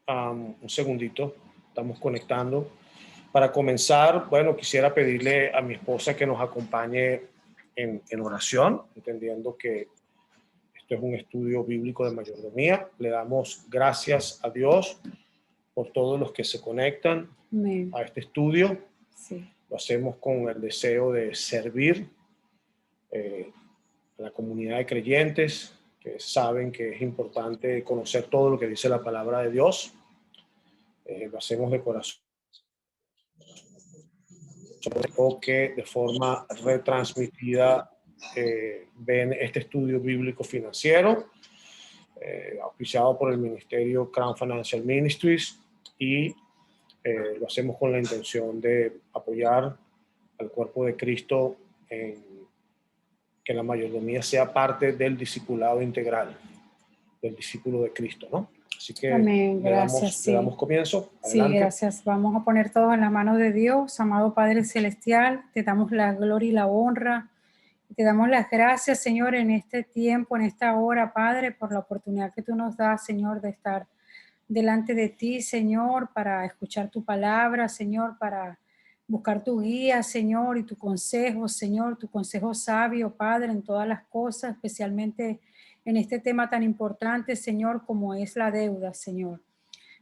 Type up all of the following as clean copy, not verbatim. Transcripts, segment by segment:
Un segundito, estamos conectando. Para comenzar, bueno, quisiera pedirle a mi esposa que nos acompañe en oración, entendiendo que esto es un estudio bíblico de mayordomía. Le damos gracias a Dios por todos los que se conectan Amén. a este estudio. Sí. Lo hacemos con el deseo de servir a la comunidad de creyentes que saben que es importante conocer todo lo que dice la palabra de Dios. Lo hacemos de corazón, o que de forma retransmitida ven este estudio bíblico financiero auspiciado por el Ministerio Crown Financial Ministries, y lo hacemos con la intención de apoyar al cuerpo de Cristo en que la mayordomía sea parte del discipulado integral del discípulo de Cristo, ¿no? Así que Amén. Gracias. le Sí. damos comienzo. Sí, Adelante. gracias. Vamos a poner todo en la mano de Dios. Amado Padre Celestial, te damos la gloria y la honra. Te damos las gracias, Señor, en este tiempo, en esta hora, Padre, por la oportunidad que tú nos das, Señor, de estar delante de ti, Señor, para escuchar tu palabra, Señor, para buscar tu guía, Señor, y tu consejo, Señor, tu consejo sabio, Padre, en todas las cosas, especialmente en este tema tan importante, Señor, como es la deuda, Señor,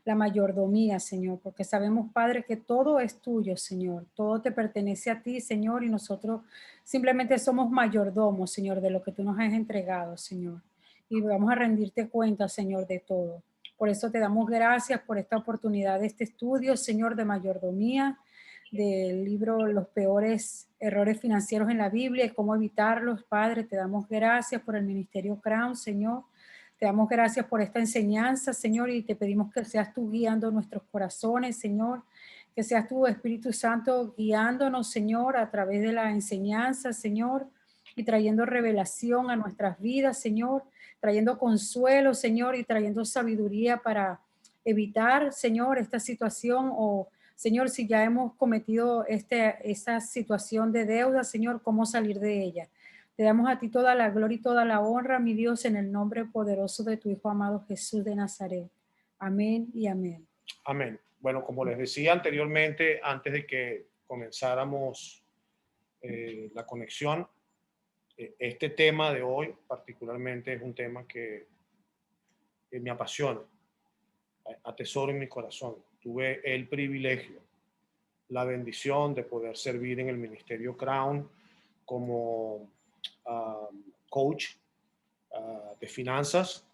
la mayordomía, Señor, porque sabemos, Padre, que todo es tuyo, Señor, todo te pertenece a ti, Señor, y nosotros simplemente somos mayordomos, Señor, de lo que tú nos has entregado, Señor, y vamos a rendirte cuenta, Señor, de todo. Por eso te damos gracias por esta oportunidad de este estudio, Señor, de mayordomía, del libro Los peores errores financieros en la Biblia y cómo evitarlos, Padre. Te damos gracias por el Ministerio Crown, Señor. Te damos gracias por esta enseñanza, Señor, y te pedimos que seas tú guiando nuestros corazones, Señor, que seas tu Espíritu Santo guiándonos, Señor, a través de la enseñanza, Señor, y trayendo revelación a nuestras vidas, Señor, trayendo consuelo, Señor, y trayendo sabiduría para evitar, Señor, esta situación, o Señor, si ya hemos cometido esta situación de deuda, Señor, cómo salir de ella. Te damos a ti toda la gloria y toda la honra, mi Dios, en el nombre poderoso de tu Hijo amado Jesús de Nazaret. Amén y amén. Amén. Bueno, como les decía anteriormente, antes de que comenzáramos la conexión, este tema de hoy particularmente es un tema que me apasiona, atesoro en mi corazón. Tuve el privilegio, la bendición de poder servir en el Ministerio Crown como coach de finanzas,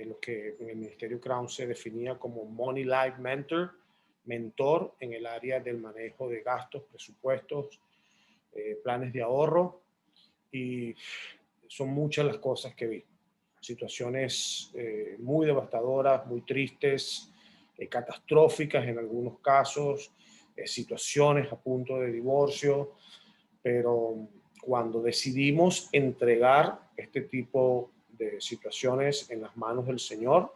lo que en el Ministerio Crown se definía como Money Life mentor en el área del manejo de gastos, presupuestos, planes de ahorro, y son muchas las cosas que vi. Situaciones muy devastadoras, muy tristes, catastróficas en algunos casos, situaciones a punto de divorcio, pero cuando decidimos entregar este tipo de situaciones en las manos del Señor,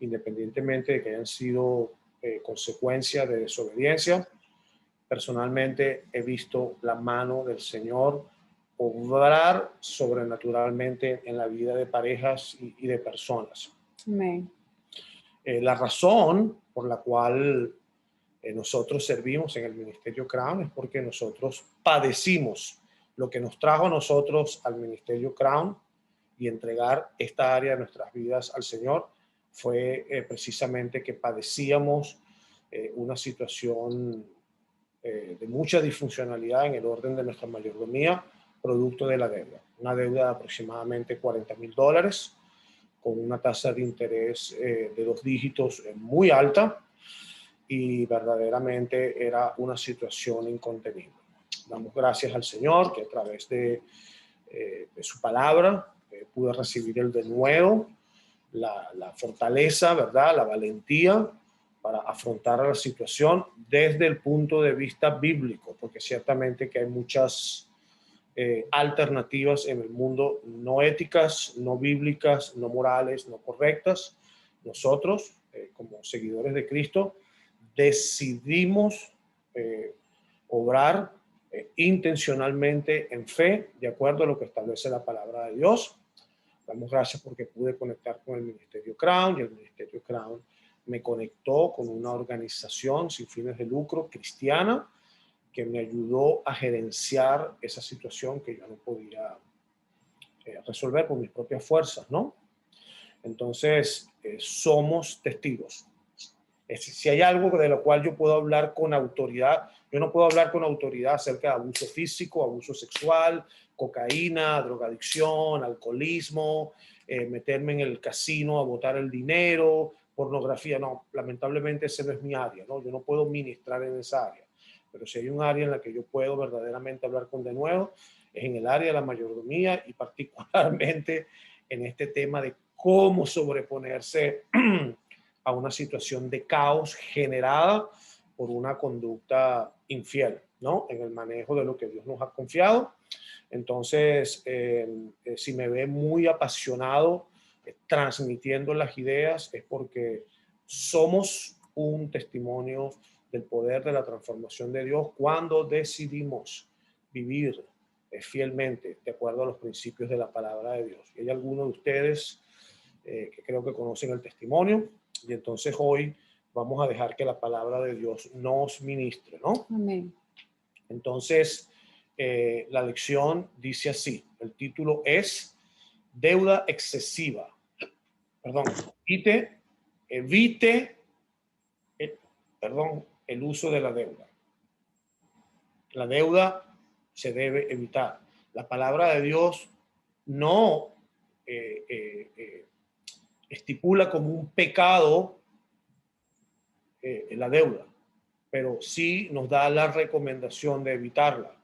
independientemente de que hayan sido consecuencia de desobediencia, personalmente he visto la mano del Señor obrar sobrenaturalmente en la vida de parejas y de personas. Amén. La razón por la cual nosotros servimos en el Ministerio Crown es porque nosotros padecimos lo que nos trajo a nosotros al Ministerio Crown, y entregar esta área de nuestras vidas al Señor fue precisamente que padecíamos una situación de mucha disfuncionalidad en el orden de nuestra mayordomía, producto de la deuda. Una deuda de aproximadamente $40,000, con una tasa de interés de 2 dígitos muy alta, y verdaderamente era una situación incontenible. Damos gracias al Señor que a través de su palabra pude recibir el denuedo, la fortaleza, ¿verdad? La valentía para afrontar la situación desde el punto de vista bíblico, porque ciertamente que hay muchas alternativas en el mundo no éticas, no bíblicas, no morales, no correctas. Nosotros, como seguidores de Cristo, decidimos obrar intencionalmente en fe, de acuerdo a lo que establece la palabra de Dios. Damos gracias porque pude conectar con el Ministerio Crown, y el Ministerio Crown me conectó con una organización sin fines de lucro cristiana que me ayudó a gerenciar esa situación que yo no podía resolver por mis propias fuerzas, ¿no? Entonces, somos testigos. Si hay algo de lo cual yo puedo hablar con autoridad, yo no puedo hablar con autoridad acerca de abuso físico, abuso sexual, cocaína, drogadicción, alcoholismo, meterme en el casino a botar el dinero, pornografía. No, lamentablemente ese no es mi área, ¿no? Yo no puedo ministrar en esa área. Pero si hay un área en la que yo puedo verdaderamente hablar con denuedo, es en el área de la mayordomía y particularmente en este tema de cómo sobreponerse a una situación de caos generada por una conducta infiel, ¿no? En el manejo de lo que Dios nos ha confiado. Entonces, si me ve muy apasionado transmitiendo las ideas, es porque somos un testimonio del poder de la transformación de Dios cuando decidimos vivir fielmente de acuerdo a los principios de la palabra de Dios. Y hay algunos de ustedes que creo que conocen el testimonio, y entonces hoy vamos a dejar que la palabra de Dios nos ministre, ¿no? Amén. Entonces, la lección dice así, el título es Deuda excesiva. Perdón, evite el uso de la deuda. La deuda se debe evitar. La palabra de Dios no estipula como un pecado la deuda, pero sí nos da la recomendación de evitarla,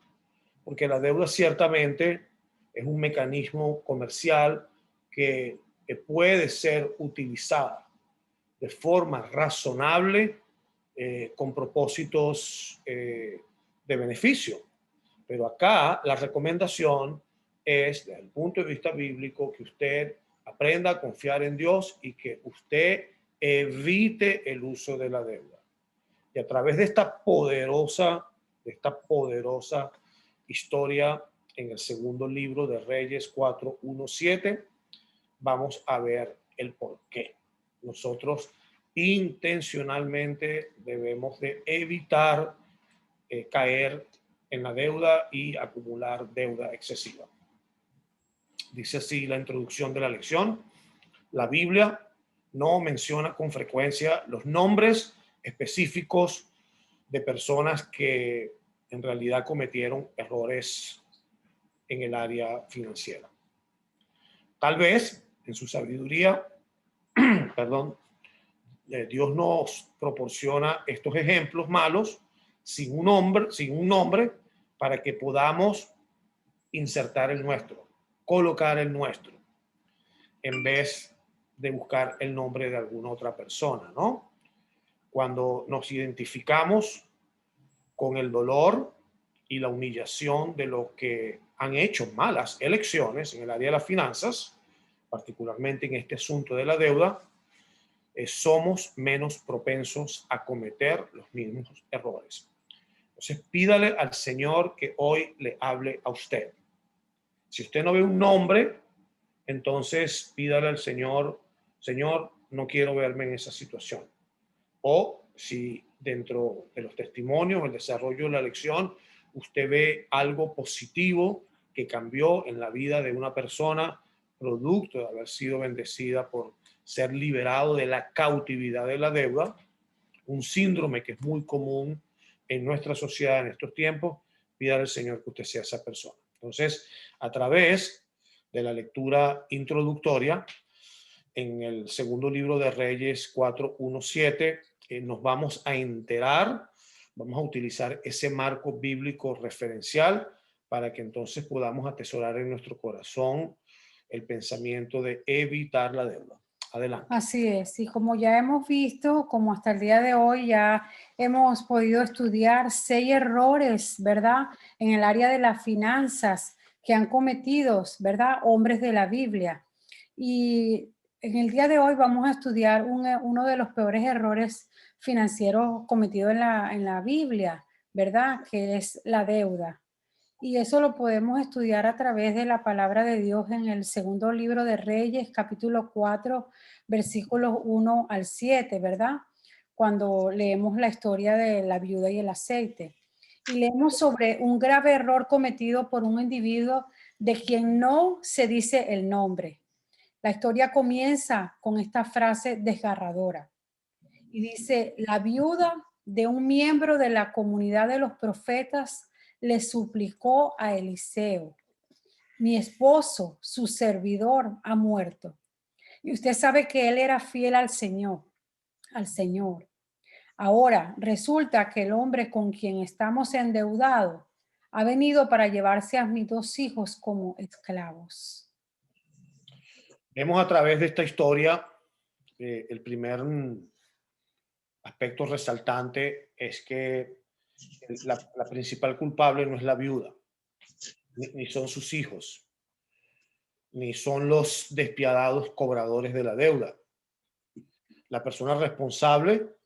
porque la deuda ciertamente es un mecanismo comercial que puede ser utilizada de forma razonable con propósitos de beneficio. Pero acá la recomendación es, desde el punto de vista bíblico, que usted aprenda a confiar en Dios y que usted evite el uso de la deuda. Y a través de esta poderosa historia en el segundo libro de Reyes 4:1-7, vamos a ver el por qué. Nosotros intencionalmente debemos de evitar caer en la deuda y acumular deuda excesiva. Dice así la introducción de la lección. La Biblia no menciona con frecuencia los nombres específicos de personas que en realidad cometieron errores en el área financiera. Tal vez en su sabiduría, perdón, Dios nos proporciona estos ejemplos malos sin un nombre para que podamos insertar el nuestro, colocar el nuestro, en vez de buscar el nombre de alguna otra persona, ¿no? Cuando nos identificamos con el dolor y la humillación de los que han hecho malas elecciones en el área de las finanzas, particularmente en este asunto de la deuda, somos menos propensos a cometer los mismos errores. Entonces, pídale al Señor que hoy le hable a usted. Si usted no ve un nombre, entonces pídale al Señor, Señor, no quiero verme en esa situación. O si dentro de los testimonios, el desarrollo de la lección, usted ve algo positivo que cambió en la vida de una persona, producto de haber sido bendecida por ser liberado de la cautividad de la deuda, un síndrome que es muy común en nuestra sociedad en estos tiempos, pídale al Señor que usted sea esa persona. Entonces, a través de la lectura introductoria, en el segundo libro de Reyes 4:1-7, nos vamos a enterar, vamos a utilizar ese marco bíblico referencial para que entonces podamos atesorar en nuestro corazón el pensamiento de evitar la deuda. Adelante. Así es, y como ya hemos visto, como hasta el día de hoy ya hemos podido estudiar 6 errores, ¿verdad? En el área de las finanzas que han cometido, ¿verdad? Hombres de la Biblia. Y en el día de hoy vamos a estudiar uno de los peores errores financieros cometidos en la Biblia, ¿verdad? Que es la deuda. Y eso lo podemos estudiar a través de la palabra de Dios en el segundo libro de Reyes, capítulo 4, versículos 1 al 7, ¿verdad? Cuando leemos la historia de la viuda y el aceite. Y leemos sobre un grave error cometido por un individuo de quien no se dice el nombre. La historia comienza con esta frase desgarradora y dice: la viuda de un miembro de la comunidad de los profetas le suplicó a Eliseo: mi esposo, su servidor, ha muerto. Y usted sabe que él era fiel al Señor, al Señor. Ahora resulta que el hombre con quien estamos endeudados ha venido para llevarse a mis 2 hijos como esclavos. Vemos a través de esta historia el primer aspecto resaltante es que la principal culpable no es la viuda, ni son sus hijos, ni son los despiadados cobradores de la deuda. La persona responsable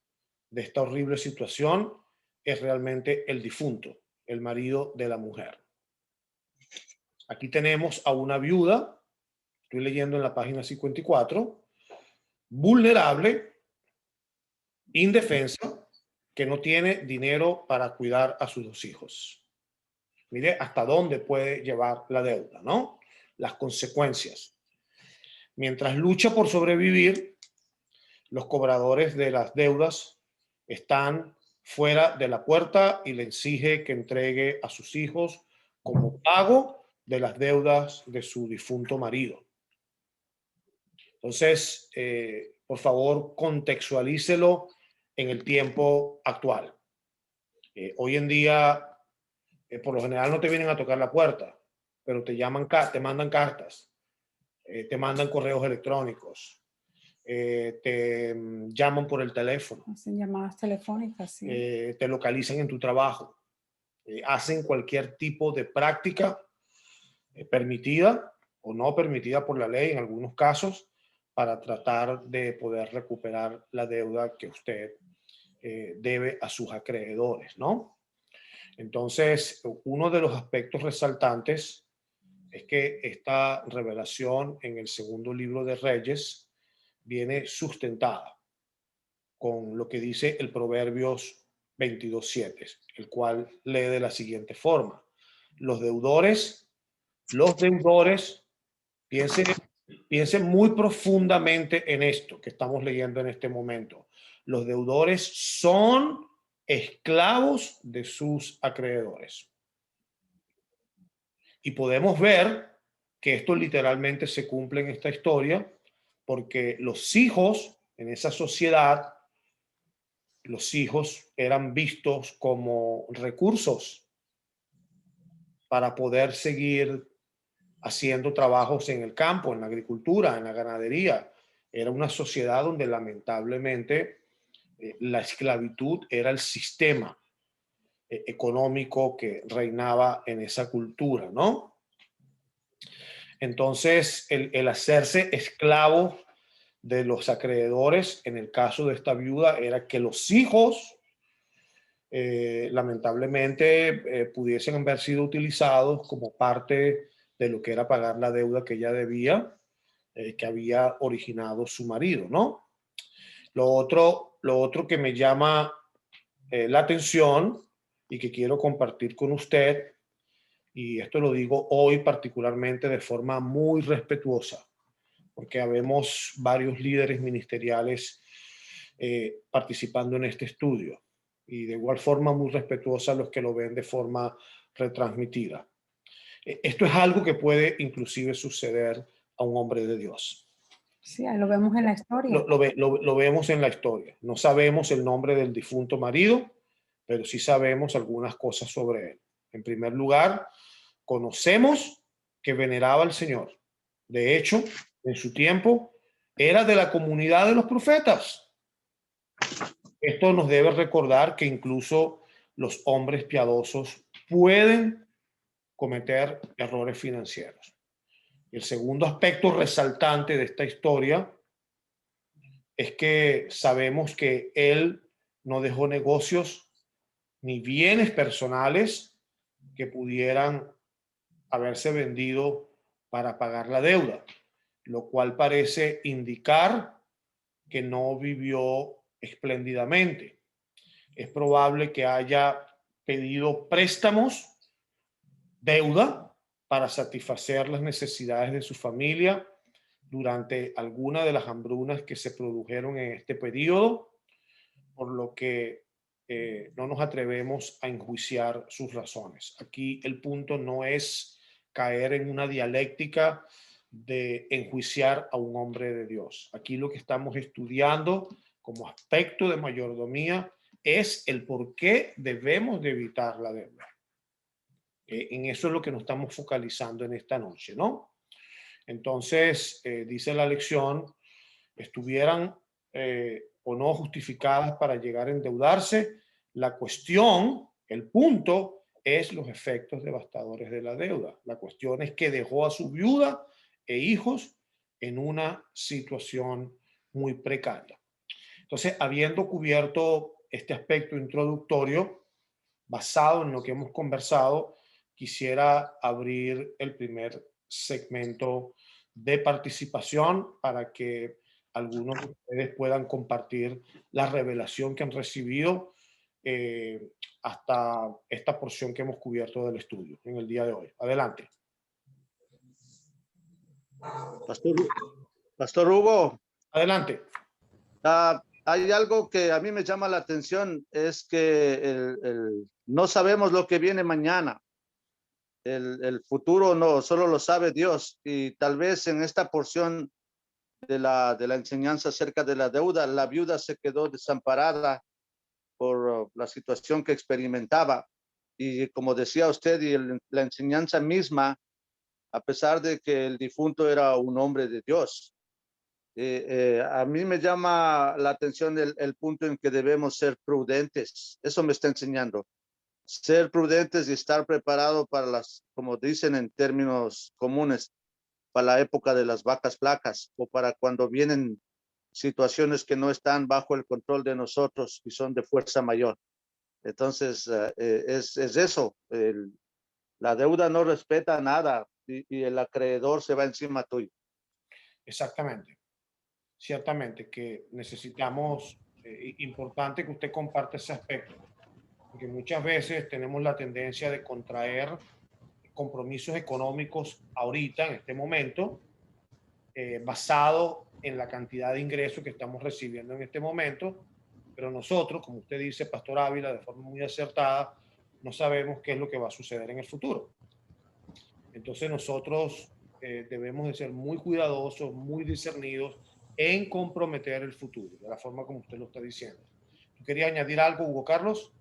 de esta horrible situación es realmente el difunto, el marido de la mujer. Aquí tenemos a una viuda, estoy leyendo en la página 54, vulnerable, indefensa, que no tiene dinero para cuidar a sus 2 hijos. Mire hasta dónde puede llevar la deuda, ¿no? Las consecuencias. Mientras lucha por sobrevivir, los cobradores de las deudas están fuera de la puerta y le exige que entregue a sus hijos como pago de las deudas de su difunto marido. Entonces, por favor, contextualícelo en el tiempo actual. Hoy en día, por lo general no te vienen a tocar la puerta, pero te llaman, te mandan cartas, te mandan correos electrónicos, te llaman por el teléfono, Hacen llamadas telefónicas, sí. te localizan en tu trabajo, hacen cualquier tipo de práctica permitida o no permitida por la ley en algunos casos para tratar de poder recuperar la deuda que usted debe a sus acreedores, ¿no? Entonces, uno de los aspectos resaltantes es que esta revelación en el segundo libro de Reyes viene sustentada con lo que dice el Proverbios 22:7, el cual lee de la siguiente forma: los deudores, piensen, piensen muy profundamente en esto que estamos leyendo en este momento. Los deudores son esclavos de sus acreedores. Y podemos ver que esto literalmente se cumple en esta historia porque los hijos en esa sociedad, los hijos eran vistos como recursos para poder seguir haciendo trabajos en el campo, en la agricultura, en la ganadería. Era una sociedad donde lamentablemente la esclavitud era el sistema económico que reinaba en esa cultura, ¿no? Entonces, el hacerse esclavo de los acreedores, en el caso de esta viuda, era que los hijos, lamentablemente, pudiesen haber sido utilizados como parte de lo que era pagar la deuda que ella debía, que había originado su marido, ¿no? Lo otro que me llama la atención y que quiero compartir con usted, y esto lo digo hoy particularmente de forma muy respetuosa, porque habemos varios líderes ministeriales participando en este estudio, y de igual forma muy respetuosa a los que lo ven de forma retransmitida. Esto es algo que puede inclusive suceder a un hombre de Dios. Sí, ahí lo vemos en la historia. Lo vemos en la historia. No sabemos el nombre del difunto marido, pero sí sabemos algunas cosas sobre él. En primer lugar, conocemos que veneraba al Señor. De hecho, en su tiempo, era de la comunidad de los profetas. Esto nos debe recordar que incluso los hombres piadosos pueden cometer errores financieros. El segundo aspecto resaltante de esta historia es que sabemos que él no dejó negocios ni bienes personales que pudieran haberse vendido para pagar la deuda, lo cual parece indicar que no vivió espléndidamente. Es probable que haya pedido préstamos, deuda, para satisfacer las necesidades de su familia durante alguna de las hambrunas que se produjeron en este periodo, por lo que no nos atrevemos a enjuiciar sus razones. Aquí el punto no es caer en una dialéctica de enjuiciar a un hombre de Dios. Aquí lo que estamos estudiando como aspecto de mayordomía es el por qué debemos de evitar la deuda. En eso es lo que nos estamos focalizando en esta noche, ¿no? Entonces, dice la lección, estuvieran o no justificadas para llegar a endeudarse. La cuestión, el punto, es los efectos devastadores de la deuda. La cuestión es que dejó a su viuda e hijos en una situación muy precaria. Entonces, habiendo cubierto este aspecto introductorio, basado en lo que hemos conversado, quisiera abrir el primer segmento de participación para que algunos de ustedes puedan compartir la revelación que han recibido hasta esta porción que hemos cubierto del estudio en el día de hoy. Adelante. Pastor Hugo, Adelante. hay algo que a mí me llama la atención, es que no sabemos lo que viene mañana. El futuro no, solo lo sabe Dios. Y tal vez en esta porción de la enseñanza acerca de la deuda, la viuda se quedó desamparada por la situación que experimentaba. Y como decía usted, y la enseñanza misma, a pesar de que el difunto era un hombre de Dios. A mí me llama la atención el punto en que debemos ser prudentes. Eso me está enseñando. Ser prudentes y estar preparado para las, como dicen en términos comunes, para la época de las vacas flacas o para cuando vienen situaciones que no están bajo el control de nosotros y son de fuerza mayor. Entonces, es eso. La deuda no respeta nada y el acreedor se va encima tuyo. Exactamente. Ciertamente que necesitamos, importante que usted comparte ese aspecto, porque muchas veces tenemos la tendencia de contraer compromisos económicos ahorita, en este momento, basado en la cantidad de ingresos que estamos recibiendo en este momento, pero nosotros, como usted dice, Pastor Ávila, de forma muy acertada, no sabemos qué es lo que va a suceder en el futuro. Entonces nosotros debemos de ser muy cuidadosos, muy discernidos en comprometer el futuro, de la forma como usted lo está diciendo. ¿Tú querías añadir algo, Hugo Carlos?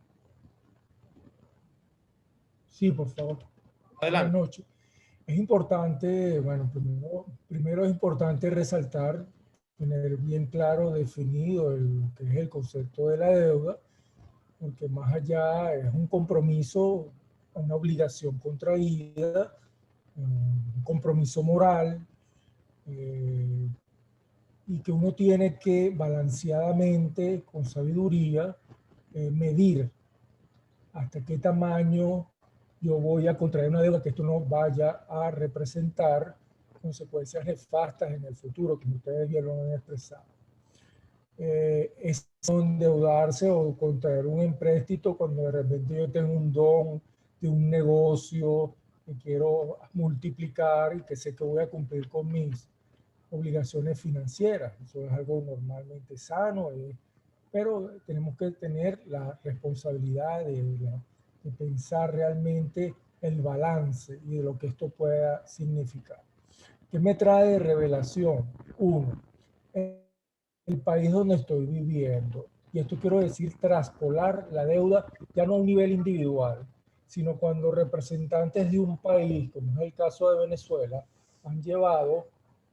Sí, por favor. Adelante. Buenas noches. Es importante, bueno, primero es importante resaltar, tener bien claro, definido lo que es el concepto de la deuda, porque más allá es un compromiso, una obligación contraída, un compromiso moral, y que uno tiene que balanceadamente, con sabiduría, medir hasta qué tamaño yo voy a contraer una deuda, que esto no vaya a representar consecuencias nefastas en el futuro, como ustedes bien lo han expresado. Es endeudarse o contraer un empréstito cuando de repente yo tengo un don de un negocio que quiero multiplicar y que sé que voy a cumplir con mis obligaciones financieras. Eso es algo normalmente sano, pero tenemos que tener la responsabilidad de pensar realmente el balance y de lo que esto pueda significar. ¿Qué me trae de revelación? Uno, el país donde estoy viviendo, y esto quiero decir traspolar la deuda ya no a un nivel individual, sino cuando representantes de un país, como es el caso de Venezuela, han llevado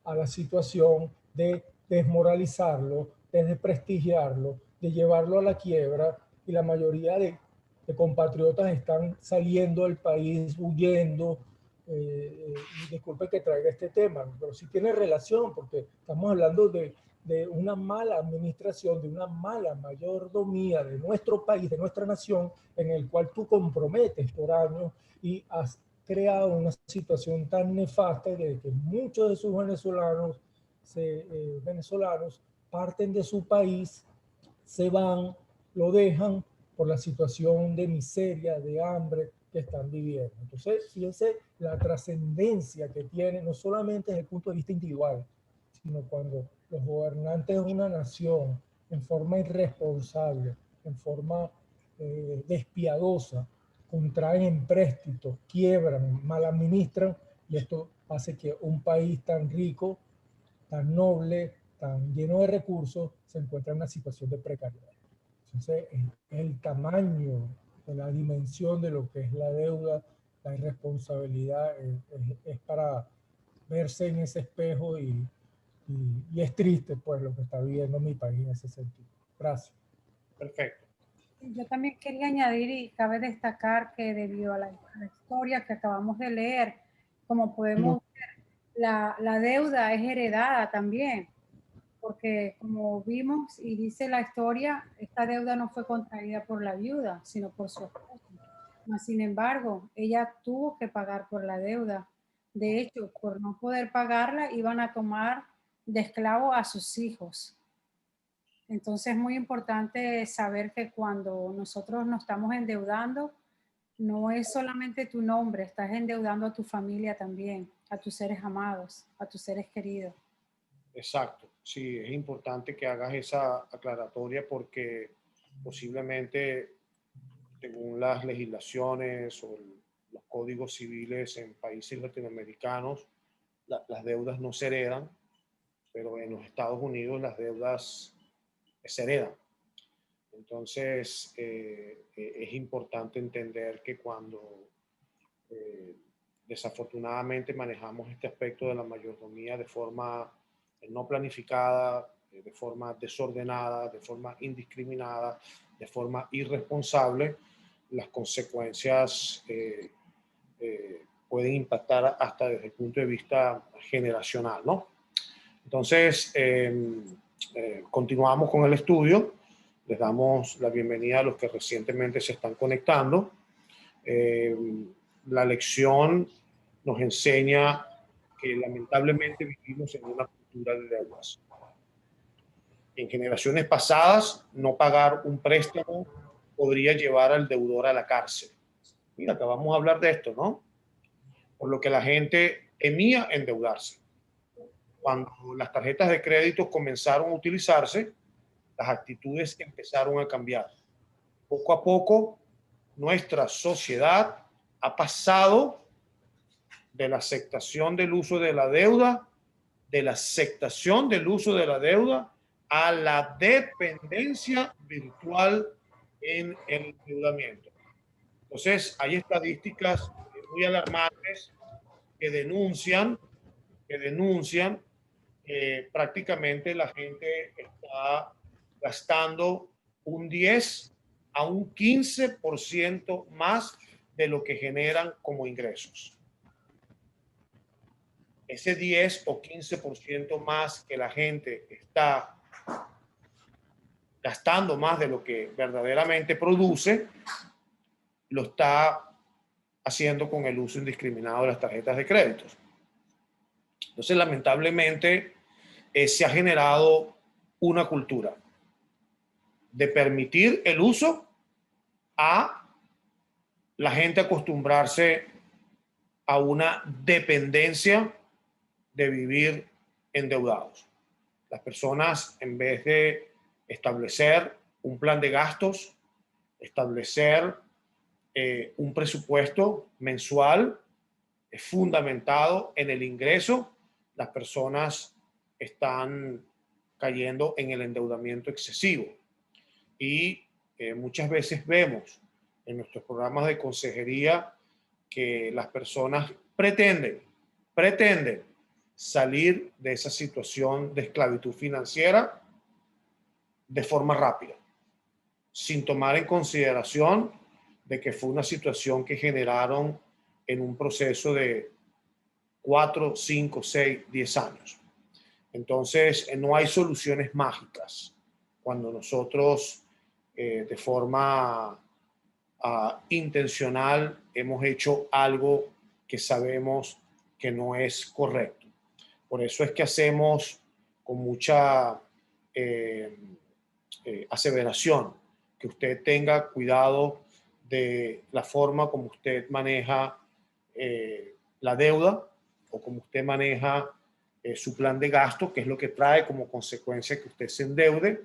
a la situación de desmoralizarlo, de desprestigiarlo, de llevarlo a la quiebra, y la mayoría de compatriotas están saliendo del país, huyendo. Disculpe que traiga este tema, pero sí tiene relación, porque estamos hablando de de una mala administración, de una mala mayordomía de nuestro país, de nuestra nación, en el cual tú comprometes por años y has creado una situación tan nefasta de que muchos de sus venezolanos parten de su país, se van, lo dejan por la situación de miseria, de hambre que están viviendo. Entonces, fíjense la trascendencia que tiene, no solamente desde el punto de vista individual, sino cuando los gobernantes de una nación, en forma irresponsable, en forma despiadosa, contraen empréstitos, quiebran, mal administran, y esto hace que un país tan rico, tan noble, tan lleno de recursos, se encuentre en una situación de precariedad. Entonces, el tamaño de la dimensión de lo que es la deuda, la irresponsabilidad, es para verse en ese espejo y es triste pues lo que está viviendo mi país en ese sentido. Gracias. Perfecto. Yo también quería añadir y cabe destacar que debido a la historia que acabamos de leer, como podemos ver, la deuda es heredada también, porque como vimos y dice la historia, esta deuda no fue contraída por la viuda, sino por su esposo. Mas, sin embargo, ella tuvo que pagar por la deuda. De hecho, por no poder pagarla, iban a tomar de esclavo a sus hijos. Entonces es muy importante saber que cuando nosotros nos estamos endeudando, no es solamente tu nombre, estás endeudando a tu familia también, a tus seres amados, a tus seres queridos. Exacto. Sí, es importante que hagas esa aclaratoria porque posiblemente, según las legislaciones o los códigos civiles en países latinoamericanos, las deudas no se heredan, pero en los Estados Unidos las deudas se heredan. Entonces, es importante entender que cuando desafortunadamente manejamos este aspecto de la mayordomía de forma no planificada, de forma desordenada, de forma indiscriminada, de forma irresponsable, las consecuencias pueden impactar hasta desde el punto de vista generacional, ¿no? Entonces, continuamos con el estudio. Les damos la bienvenida a los que recientemente se están conectando. La lección nos enseña que lamentablemente vivimos en una cultura de deudas. En generaciones pasadas, no pagar un préstamo podría llevar al deudor a la cárcel. Mira, acabamos de hablar de esto, ¿no? Por lo que la gente temía endeudarse. Cuando las tarjetas de crédito comenzaron a utilizarse, las actitudes empezaron a cambiar. Poco a poco, nuestra sociedad ha pasado de la aceptación del uso de la deuda, a la dependencia virtual en el endeudamiento. Entonces, hay estadísticas muy alarmantes que denuncian que prácticamente la gente está gastando un 10 a un 15% más de lo que generan como ingresos. Ese 10 o 15% más que la gente está gastando más de lo que verdaderamente produce, lo está haciendo con el uso indiscriminado de las tarjetas de crédito. Entonces, lamentablemente, se ha generado una cultura de permitir el uso a la gente acostumbrarse a una dependencia de vivir endeudados. Las personas, en vez de establecer un plan de gastos, establecer un presupuesto mensual fundamentado en el ingreso, las personas están cayendo en el endeudamiento excesivo. Y muchas veces vemos en nuestros programas de consejería que las personas pretenden salir de esa situación de esclavitud financiera de forma rápida, sin tomar en consideración de que fue una situación que generaron en un proceso de 4, 5, 6, 10 años. Entonces, no hay soluciones mágicas. Cuando nosotros de forma intencional hemos hecho algo que sabemos que no es correcto. Por eso es que hacemos con mucha aseveración que usted tenga cuidado de la forma como usted maneja la deuda o como usted maneja su plan de gasto, que es lo que trae como consecuencia que usted se endeude,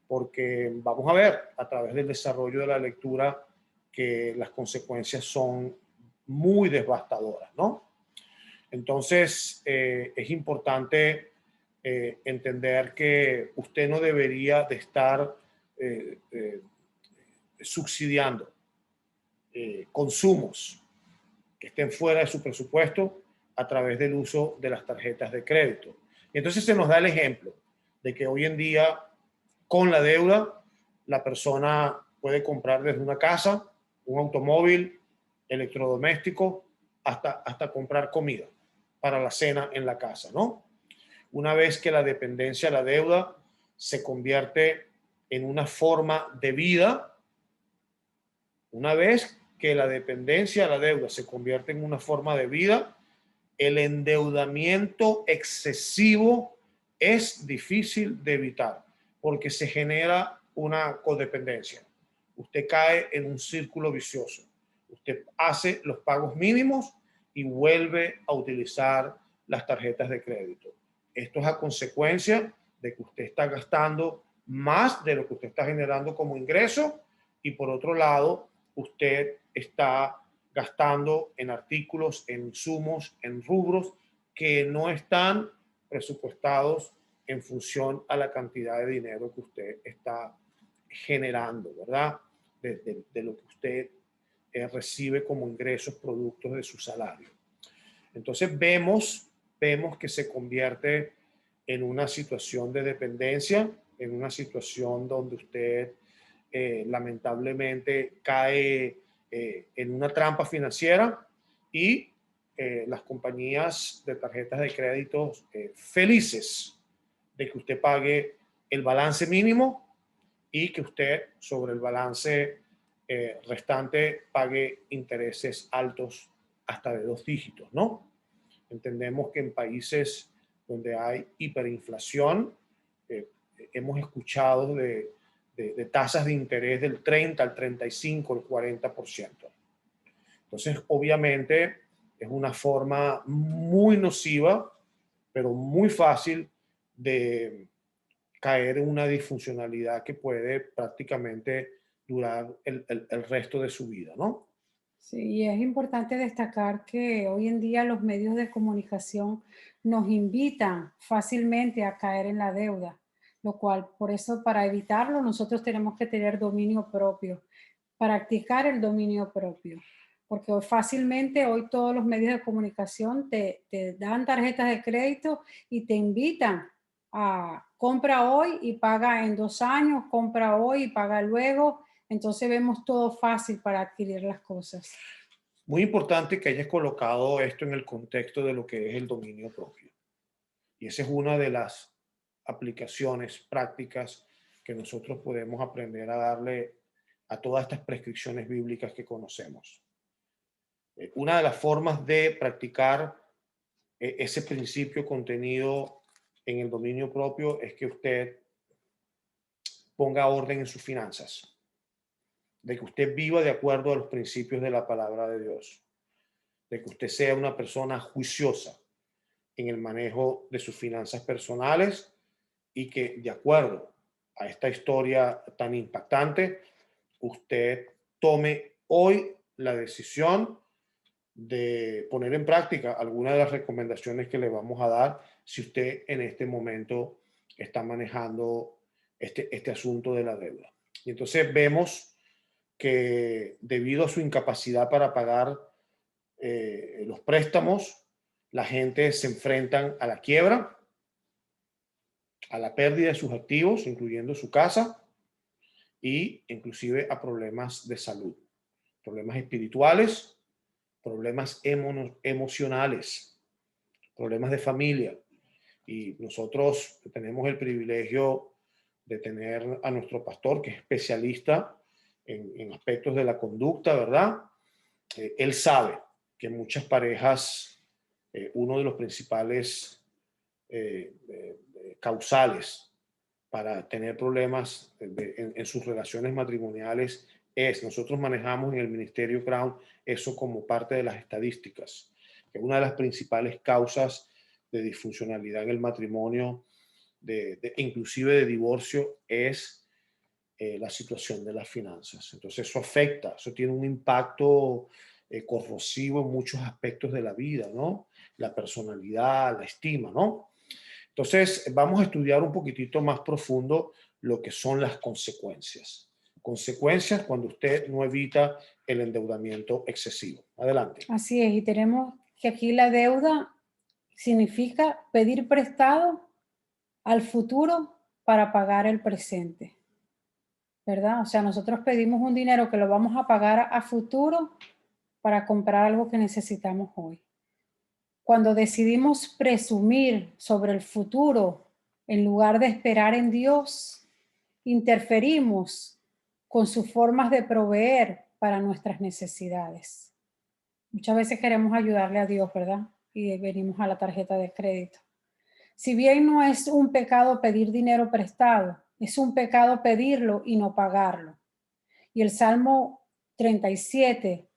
porque vamos a ver a través del desarrollo de la lectura que las consecuencias son muy devastadoras, ¿no? Entonces, es importante entender que usted no debería de estar subsidiando consumos que estén fuera de su presupuesto a través del uso de las tarjetas de crédito. Y entonces se nos da el ejemplo de que hoy en día, con la deuda, la persona puede comprar desde una casa, un automóvil, electrodoméstico, hasta comprar comida para la cena en la casa, ¿no? Una vez que la dependencia a la deuda se convierte en una forma de vida, una vez que la dependencia a la deuda se convierte en una forma de vida, el endeudamiento excesivo es difícil de evitar porque se genera una codependencia. Usted cae en un círculo vicioso. Usted hace los pagos mínimos y vuelve a utilizar las tarjetas de crédito. Esto es a consecuencia de que usted está gastando más de lo que usted está generando como ingreso y por otro lado, usted está gastando en artículos, en insumos, en rubros que no están presupuestados en función a la cantidad de dinero que usted está generando, ¿verdad? De lo que usted recibe como ingresos productos de su salario. Entonces vemos que se convierte en una situación de dependencia, en una situación donde usted lamentablemente cae en una trampa financiera y las compañías de tarjetas de crédito felices de que usted pague el balance mínimo y que usted sobre el balance restante pague intereses altos hasta de 2 dígitos, ¿no? Entendemos que en países donde hay hiperinflación, hemos escuchado de tasas de interés del 30 al 35, el 40%. Entonces, obviamente, es una forma muy nociva, pero muy fácil de caer en una disfuncionalidad que puede prácticamente durar el resto de su vida, ¿no? Sí, y es importante destacar que hoy en día los medios de comunicación nos invitan fácilmente a caer en la deuda, lo cual, por eso, para evitarlo, nosotros tenemos que tener dominio propio, practicar el dominio propio, porque fácilmente hoy todos los medios de comunicación te dan tarjetas de crédito y te invitan a compra hoy y paga en 2 años, compra hoy y paga luego. Entonces vemos todo fácil para adquirir las cosas. Muy importante que hayas colocado esto en el contexto de lo que es el dominio propio. Y esa es una de las aplicaciones prácticas que nosotros podemos aprender a darle a todas estas prescripciones bíblicas que conocemos. Una de las formas de practicar ese principio contenido en el dominio propio es que usted ponga orden en sus finanzas, de que usted viva de acuerdo a los principios de la palabra de Dios, de que usted sea una persona juiciosa en el manejo de sus finanzas personales y que de acuerdo a esta historia tan impactante, usted tome hoy la decisión de poner en práctica algunas de las recomendaciones que le vamos a dar si usted en este momento está manejando este asunto de la deuda. Y entonces vemos que debido a su incapacidad para pagar los préstamos, la gente se enfrentan a la quiebra, a la pérdida de sus activos, incluyendo su casa, y inclusive a problemas de salud, problemas espirituales, problemas emocionales, problemas de familia. Y nosotros tenemos el privilegio de tener a nuestro pastor, que es especialista en aspectos de la conducta, ¿verdad? Él sabe que en muchas parejas uno de los principales causales para tener problemas en sus relaciones matrimoniales es, nosotros manejamos en el Ministerio Crown eso como parte de las estadísticas, que una de las principales causas de disfuncionalidad en el matrimonio, inclusive de divorcio, es la situación de las finanzas. Entonces eso afecta, eso tiene un impacto corrosivo en muchos aspectos de la vida, ¿no? La personalidad, la estima, ¿no? Entonces vamos a estudiar un poquitito más profundo lo que son las consecuencias. Consecuencias cuando usted no evita el endeudamiento excesivo. Adelante. Así es, y tenemos que aquí la deuda significa pedir prestado al futuro para pagar el presente, ¿verdad? O sea, nosotros pedimos un dinero que lo vamos a pagar a futuro para comprar algo que necesitamos hoy. Cuando decidimos presumir sobre el futuro en lugar de esperar en Dios, interferimos con sus formas de proveer para nuestras necesidades. Muchas veces queremos ayudarle a Dios, ¿verdad? Y venimos a la tarjeta de crédito. Si bien no es un pecado pedir dinero prestado, es un pecado pedirlo y no pagarlo. Y el Salmo 37,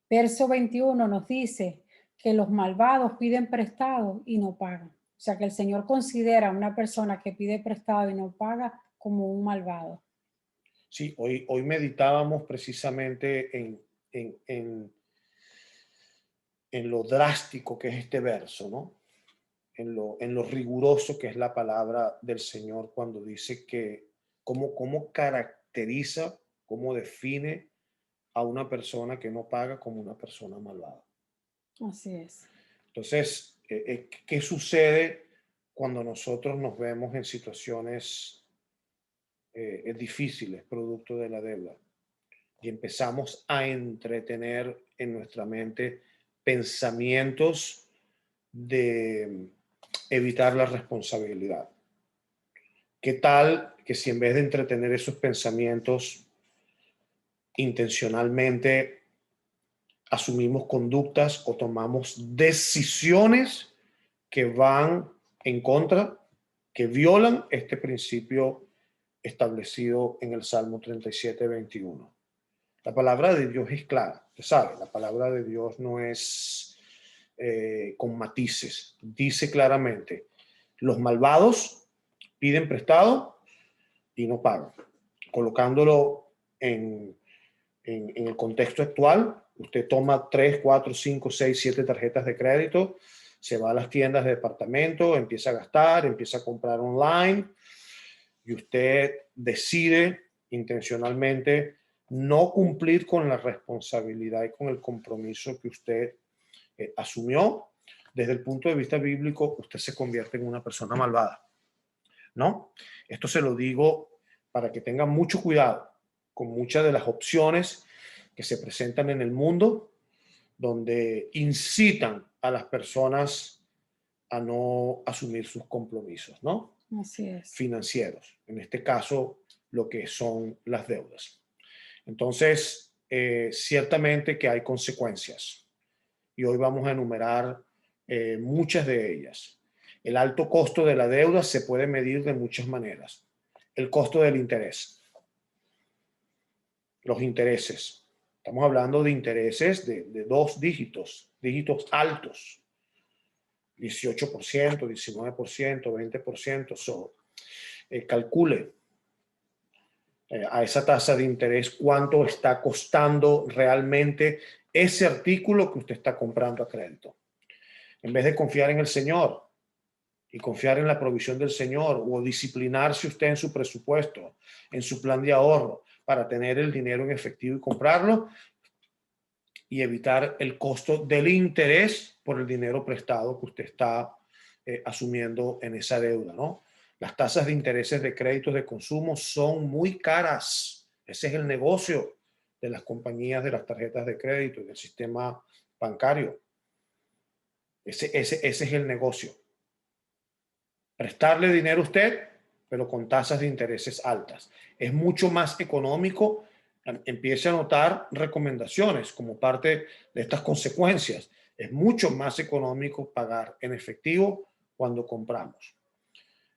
verso 21 nos dice que los malvados piden prestado y no pagan. O sea que el Señor considera a una persona que pide prestado y no paga como un malvado. Sí, hoy meditábamos precisamente en lo drástico que es este verso, ¿no? En lo riguroso que es la palabra del Señor cuando dice que cómo caracteriza, cómo define a una persona que no paga como una persona malvada. Así es. Entonces, ¿qué sucede cuando nosotros nos vemos en situaciones difíciles, producto de la deuda? Y empezamos a entretener en nuestra mente pensamientos de evitar la responsabilidad. ¿Qué tal que si en vez de entretener esos pensamientos intencionalmente asumimos conductas o tomamos decisiones que van en contra, que violan este principio establecido en el Salmo 37, 21? La palabra de Dios es clara, usted sabe, la palabra de Dios no es con matices. Dice claramente, los malvados piden prestado y no pagan. Colocándolo en el contexto actual, usted toma 3, 4, 5, 6, 7 tarjetas de crédito, se va a las tiendas de departamento, empieza a gastar, empieza a comprar online y usted decide intencionalmente no cumplir con la responsabilidad y con el compromiso que usted asumió. Desde el punto de vista bíblico, usted se convierte en una persona malvada, ¿no? Esto se lo digo para que tengan mucho cuidado con muchas de las opciones que se presentan en el mundo, donde incitan a las personas a no asumir sus compromisos, ¿no? Así es. Financieros. En este caso, lo que son las deudas. Entonces, ciertamente que hay consecuencias. Y hoy vamos a enumerar muchas de ellas. El alto costo de la deuda se puede medir de muchas maneras. El costo del interés. Los intereses. Estamos hablando de intereses de 2 dígitos, dígitos altos. 18%, 19%, 20%. Calcule a esa tasa de interés cuánto está costando realmente ese artículo que usted está comprando a crédito. En vez de confiar en el Señor y confiar en la provisión del Señor o disciplinarse usted en su presupuesto, en su plan de ahorro para tener el dinero en efectivo y comprarlo y evitar el costo del interés por el dinero prestado que usted está asumiendo en esa deuda, ¿no? Las tasas de intereses de créditos de consumo son muy caras. Ese es el negocio de las compañías de las tarjetas de crédito y del sistema bancario. Ese es el negocio. prestarle dinero a usted, pero con tasas de intereses altas. Es mucho más económico. Empiece a notar recomendaciones como parte de estas consecuencias. Es mucho más económico pagar en efectivo cuando compramos.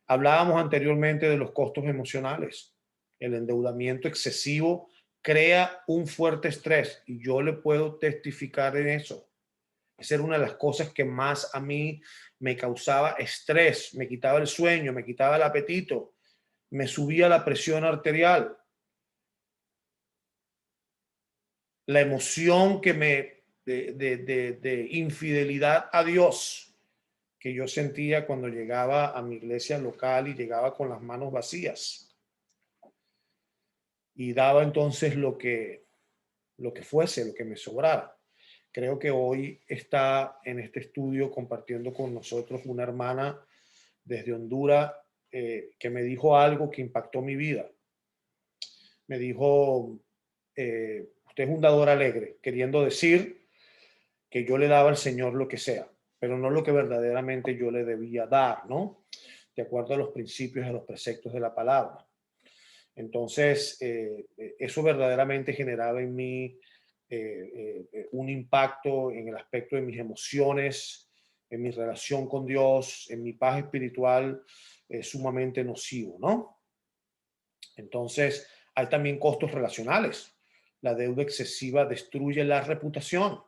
Hablábamos anteriormente de los costos emocionales. El endeudamiento excesivo crea un fuerte estrés y yo le puedo testificar en eso. Esa era una de las cosas que más a mí me causaba estrés, me quitaba el sueño, me quitaba el apetito, me subía la presión arterial. La emoción que de infidelidad a Dios que yo sentía cuando llegaba a mi iglesia local y llegaba con las manos vacías y daba entonces lo que fuese, lo que me sobrara. Creo que hoy está en este estudio compartiendo con nosotros una hermana desde Honduras que me dijo algo que impactó mi vida. Me dijo, usted es un dador alegre, queriendo decir que yo le daba al Señor lo que sea, pero no lo que verdaderamente yo le debía dar, ¿no? De acuerdo a los principios y a los preceptos de la palabra. Entonces, eso verdaderamente generaba en mí un impacto en el aspecto de mis emociones, en mi relación con Dios, en mi paz espiritual, sumamente nocivo, ¿no? Entonces, hay también costos relacionales. La deuda excesiva destruye la reputación,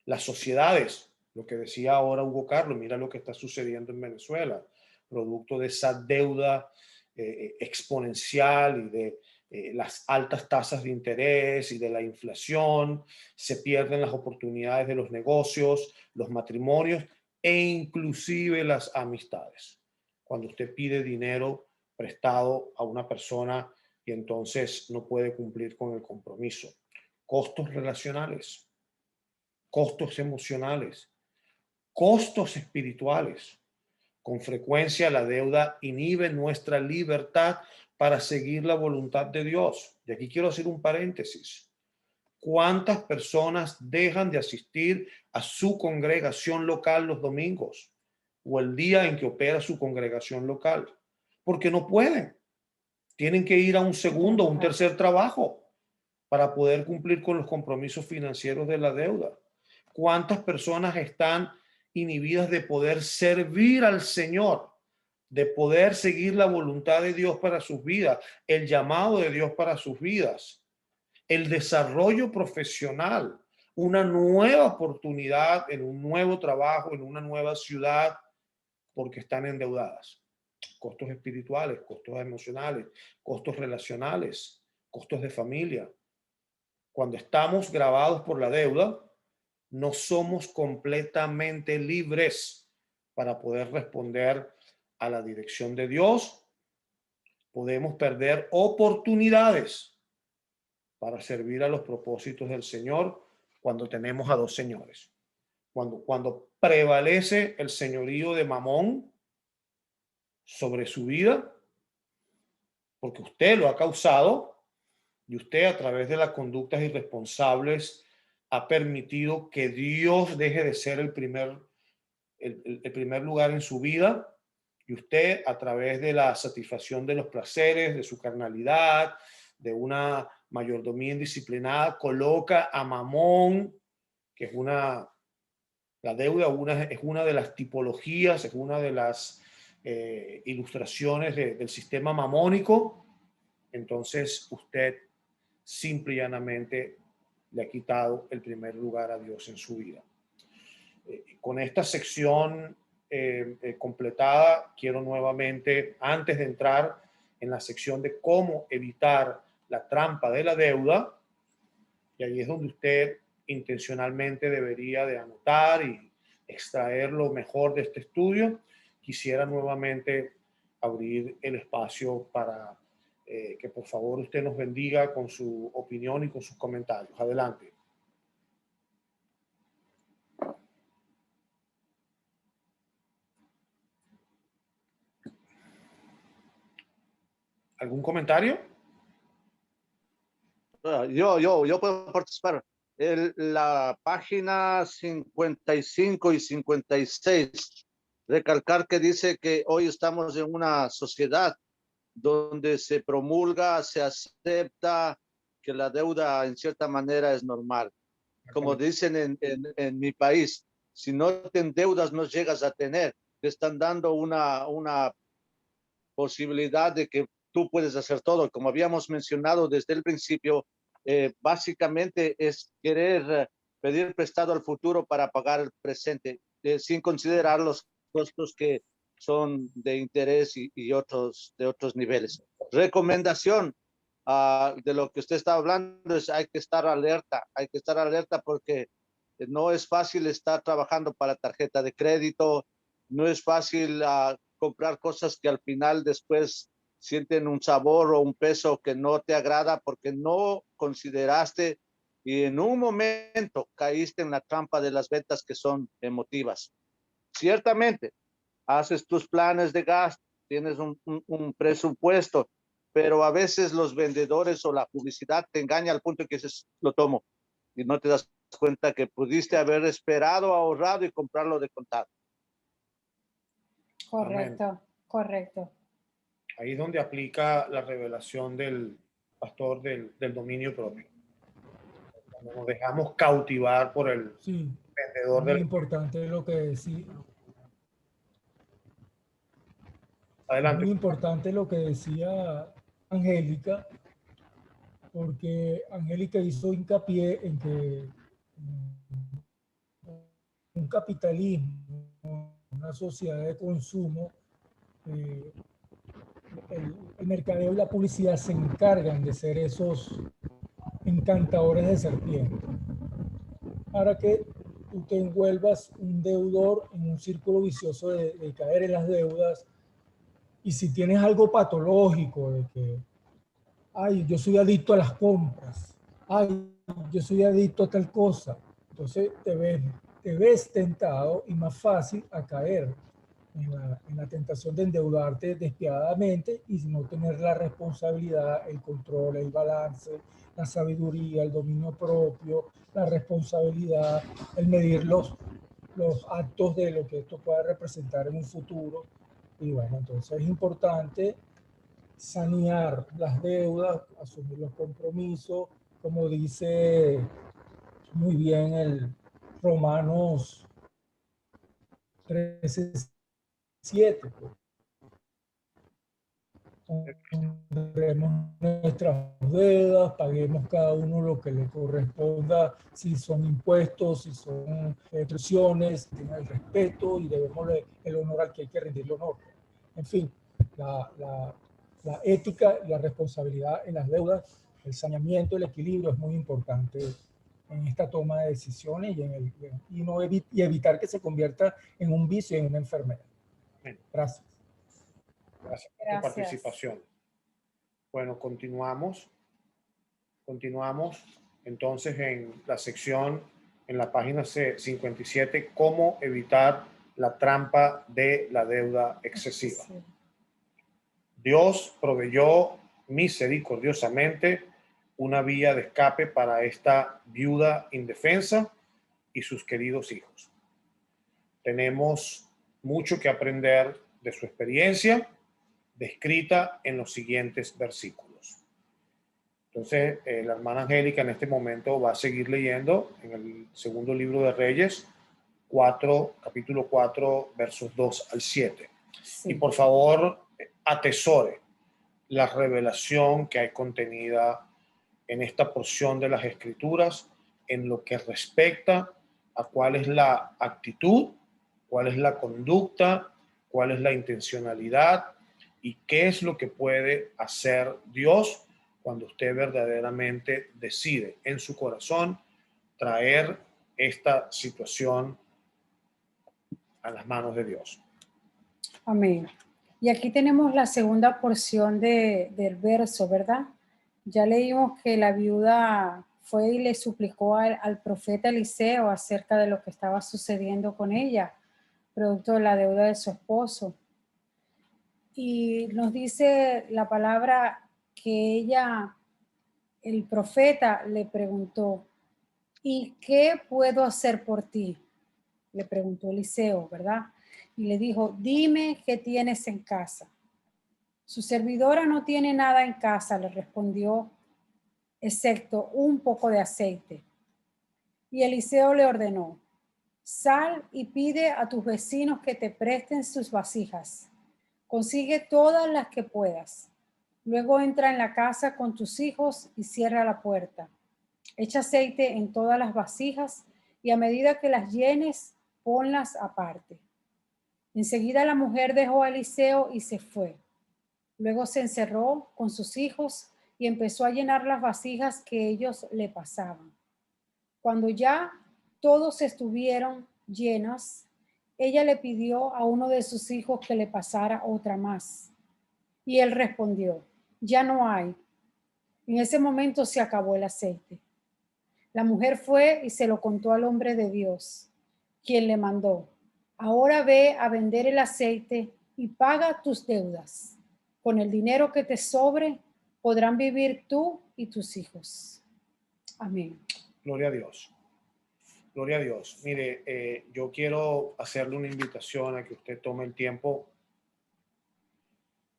las sociedades, lo que decía ahora Hugo Carlos, mira lo que está sucediendo en Venezuela, producto de esa deuda exponencial y de las altas tasas de interés y de la inflación, se pierden las oportunidades de los negocios, los matrimonios e inclusive las amistades. Cuando usted pide dinero prestado a una persona y entonces no puede cumplir con el compromiso. Costos relacionales, costos emocionales, costos espirituales. Con frecuencia la deuda inhibe nuestra libertad para seguir la voluntad de Dios. Y aquí quiero hacer un paréntesis. ¿Cuántas personas dejan de asistir a su congregación local los domingos o el día en que opera su congregación local? Porque no pueden. Tienen que ir a un segundo o un tercer trabajo para poder cumplir con los compromisos financieros de la deuda. ¿Cuántas personas están inhibidas de poder servir al Señor, de poder seguir la voluntad de Dios para sus vidas, el llamado de Dios para sus vidas, el desarrollo profesional, una nueva oportunidad en un nuevo trabajo, en una nueva ciudad, porque están endeudadas? Costos espirituales, costos emocionales, costos relacionales, costos de familia. Cuando estamos grabados por la deuda, no somos completamente libres para poder responder a la dirección de Dios. Podemos perder oportunidades para servir a los propósitos del Señor cuando tenemos a dos señores. Cuando prevalece el señorío de Mamón sobre su vida, porque usted lo ha causado y usted a través de las conductas irresponsables ha permitido que Dios deje de ser el primer lugar en su vida, y usted a través de la satisfacción de los placeres, de su carnalidad, de una mayordomía indisciplinada, coloca a Mamón, que es la deuda es una de las tipologías, es una de las ilustraciones del sistema mamónico. Entonces usted simple y llanamente le ha quitado el primer lugar a Dios en su vida. Con esta sección completada, quiero nuevamente, antes de entrar en la sección de cómo evitar la trampa de la deuda, y ahí es donde usted intencionalmente debería de anotar y extraer lo mejor de este estudio, quisiera nuevamente abrir el espacio para que por favor usted nos bendiga con su opinión y con sus comentarios. Adelante. ¿Algún comentario? Yo puedo participar. La página 55 y 56 recalcar que dice que hoy estamos en una sociedad donde se promulga, se acepta que la deuda en cierta manera es normal. Como dicen en mi país, si no te endeudas no llegas a tener. Te están dando una posibilidad de que tú puedes hacer todo. Como habíamos mencionado desde el principio, básicamente es querer pedir prestado al futuro para pagar el presente, sin considerar los costos que son de interés y otros de otros niveles. Recomendación de lo que usted está hablando es hay que estar alerta porque no es fácil estar trabajando para tarjeta de crédito, no es fácil comprar cosas que al final después sienten un sabor o un peso que no te agrada porque no consideraste y en un momento caíste en la trampa de las ventas que son emotivas. Ciertamente, haces tus planes de gasto, tienes un presupuesto, pero a veces los vendedores o la publicidad te engaña al punto que dices, lo tomo, y no te das cuenta que pudiste haber esperado, ahorrado y comprarlo de contado. Correcto, Amén. correcto. Ahí es donde aplica la revelación del pastor del dominio propio. Cuando nos dejamos cautivar por el Sí, vendedor muy del... importante lo que decía. Es Adelante. muy importante lo que decía Angélica, porque Angélica hizo hincapié en que un capitalismo, una sociedad de consumo, eh, el mercadeo y la publicidad se encargan de ser esos encantadores de serpientes para que tú te envuelvas un deudor en un círculo vicioso de caer en las deudas. Y si tienes algo patológico de que, ay, yo soy adicto a las compras, ay, yo soy adicto a tal cosa, entonces te ves tentado y más fácil a caer en la tentación de endeudarte despiadadamente y no tener la responsabilidad, el control, el balance, la sabiduría, el dominio propio, la responsabilidad, el medir los actos de lo que esto pueda representar en un futuro. Y bueno, entonces es importante sanear las deudas, asumir los compromisos, como dice muy bien el Romanos 13:7. Honremos nuestras deudas, paguemos cada uno lo que le corresponda, si son impuestos, si son extorsiones, tenga el respeto y debemos el honor al que hay que rendirle honor. En fin, la ética y la responsabilidad en las deudas, el saneamiento, el equilibrio es muy importante en esta toma de decisiones y evitar que se convierta en un vicio, en una enfermedad. Gracias. Gracias por tu participación. Bueno, continuamos. Continuamos entonces en la sección, en la página 57, cómo evitar la trampa de la deuda excesiva. Sí. Dios proveyó misericordiosamente una vía de escape para esta viuda indefensa y sus queridos hijos. Tenemos mucho que aprender de su experiencia, descrita en los siguientes versículos. Entonces, la hermana Angélica en este momento va a seguir leyendo en el segundo libro de Reyes, capítulo 4, versos 2 al 7. Sí. Y por favor, atesore la revelación que hay contenida en esta porción de las Escrituras en lo que respecta a cuál es la actitud, cuál es la conducta, cuál es la intencionalidad y qué es lo que puede hacer Dios cuando usted verdaderamente decide en su corazón traer esta situación a las manos de Dios. Amén. Y aquí tenemos la segunda porción del verso, ¿verdad? Ya leímos que la viuda fue y le suplicó al profeta Eliseo acerca de lo que estaba sucediendo con ella, producto de la deuda de su esposo. Y nos dice la palabra que el profeta le preguntó, ¿y qué puedo hacer por ti? Le preguntó Eliseo, ¿verdad? y le dijo, dime qué tienes en casa. Su servidora no tiene nada en casa, le respondió, excepto un poco de aceite. Y Eliseo le ordenó, sal y pide a tus vecinos que te presten sus vasijas. Consigue todas las que puedas. Luego entra en la casa con tus hijos y cierra la puerta. Echa aceite en todas las vasijas y a medida que las llenes, ponlas aparte. Enseguida la mujer dejó a Eliseo y se fue. Luego se encerró con sus hijos y empezó a llenar las vasijas que ellos le pasaban. Cuando ya todos estuvieron llenos, ella le pidió a uno de sus hijos que le pasara otra más. Y él respondió, ya no hay. En ese momento se acabó el aceite. La mujer fue y se lo contó al hombre de Dios, quien le mandó, ahora ve a vender el aceite y paga tus deudas. Con el dinero que te sobre, podrán vivir tú y tus hijos. Amén. Gloria a Dios. Gloria a Dios. Mire, yo quiero hacerle una invitación a que usted tome el tiempo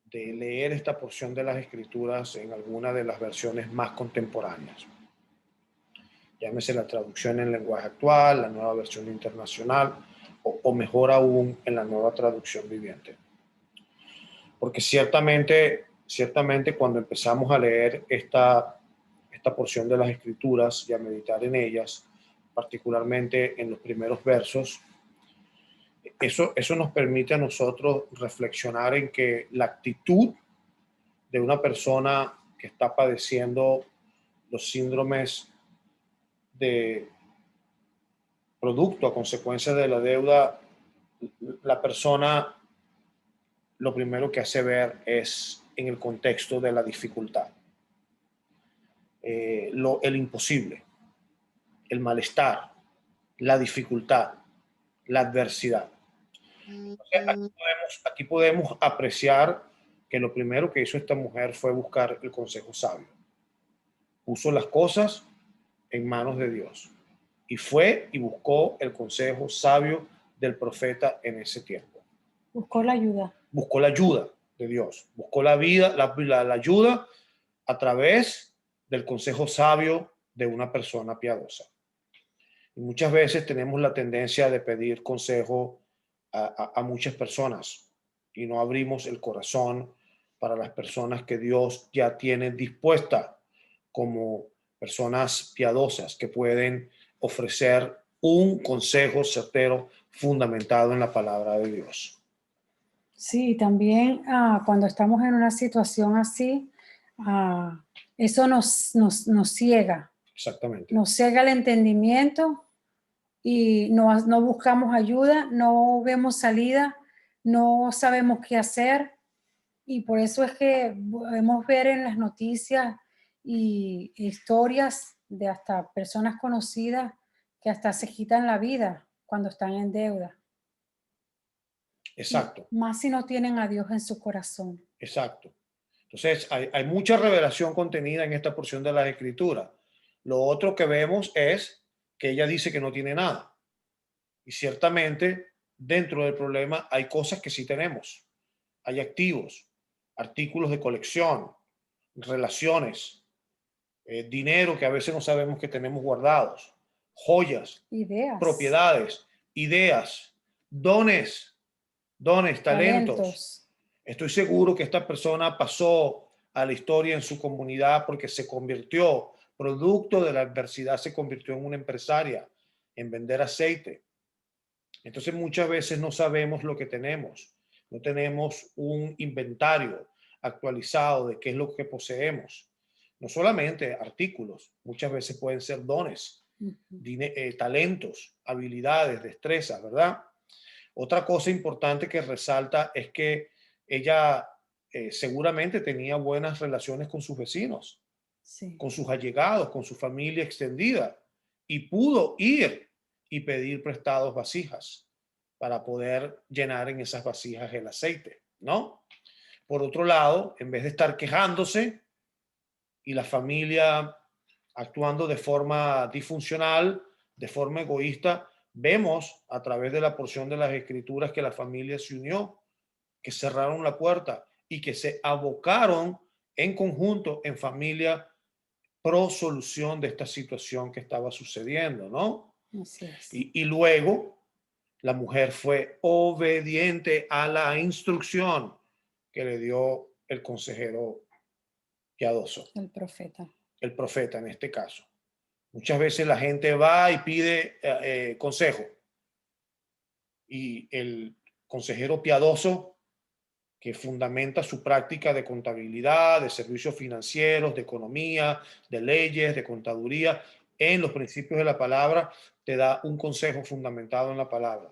de leer esta porción de las Escrituras en alguna de las versiones más contemporáneas. Llámese la traducción en lenguaje actual, la nueva versión internacional, o mejor aún, en la nueva traducción viviente. Porque ciertamente cuando empezamos a leer esta porción de las Escrituras y a meditar en ellas, particularmente en los primeros versos, eso nos permite a nosotros reflexionar en que la actitud de una persona que está padeciendo los síndromes de producto a consecuencia de la deuda, la persona lo primero que hace ver es en el contexto de la dificultad, el imposible, el malestar, la dificultad, la adversidad. Aquí podemos apreciar que lo primero que hizo esta mujer fue buscar el consejo sabio. Puso las cosas en manos de Dios y fue y buscó el consejo sabio del profeta en ese tiempo. Buscó la ayuda. Buscó la ayuda de Dios, buscó la ayuda a través del consejo sabio de una persona piadosa. Y muchas veces tenemos la tendencia de pedir consejo a muchas personas y no abrimos el corazón para las personas que Dios ya tiene dispuesta como personas piadosas que pueden ofrecer un consejo certero fundamentado en la palabra de Dios. Sí, también cuando estamos en una situación así, eso nos ciega. Exactamente. Nos ciega el entendimiento y no buscamos ayuda, no vemos salida, no sabemos qué hacer. Y por eso es que podemos ver en las noticias y historias de hasta personas conocidas que hasta se quitan la vida cuando están en deuda. Exacto. Más si no tienen a Dios en su corazón. Exacto. Entonces, hay mucha revelación contenida en esta porción de las Escrituras. Lo otro que vemos es que ella dice que no tiene nada. Y ciertamente, dentro del problema hay cosas que sí tenemos. Hay activos, artículos de colección, relaciones, dinero que a veces no sabemos que tenemos guardados, joyas, Ideas. propiedades, ideas, dones, talentos. Estoy seguro que esta persona pasó a la historia en su comunidad porque se convirtió, producto de la adversidad, se convirtió en una empresaria, en vender aceite. Entonces muchas veces no sabemos lo que tenemos, no tenemos un inventario actualizado de qué es lo que poseemos. No solamente artículos, muchas veces pueden ser dones, talentos, habilidades, destrezas, ¿verdad? Otra cosa importante que resalta es que ella seguramente tenía buenas relaciones con sus vecinos, Sí. con sus allegados, con su familia extendida, y pudo ir y pedir prestados vasijas para poder llenar en esas vasijas el aceite, ¿no? Por otro lado, en vez de estar quejándose y la familia actuando de forma disfuncional, de forma egoísta, Vemos a través de la porción de las escrituras que la familia se unió, que cerraron la puerta y que se abocaron en conjunto, en familia, pro solución de esta situación que estaba sucediendo, ¿no? Así es. Y luego la mujer fue obediente a la instrucción que le dio el consejero piadoso, El profeta. el profeta en este caso. Muchas veces la gente va y pide consejo y el consejero piadoso que fundamenta su práctica de contabilidad, de servicios financieros, de economía, de leyes, de contaduría, en los principios de la palabra, te da un consejo fundamentado en la palabra.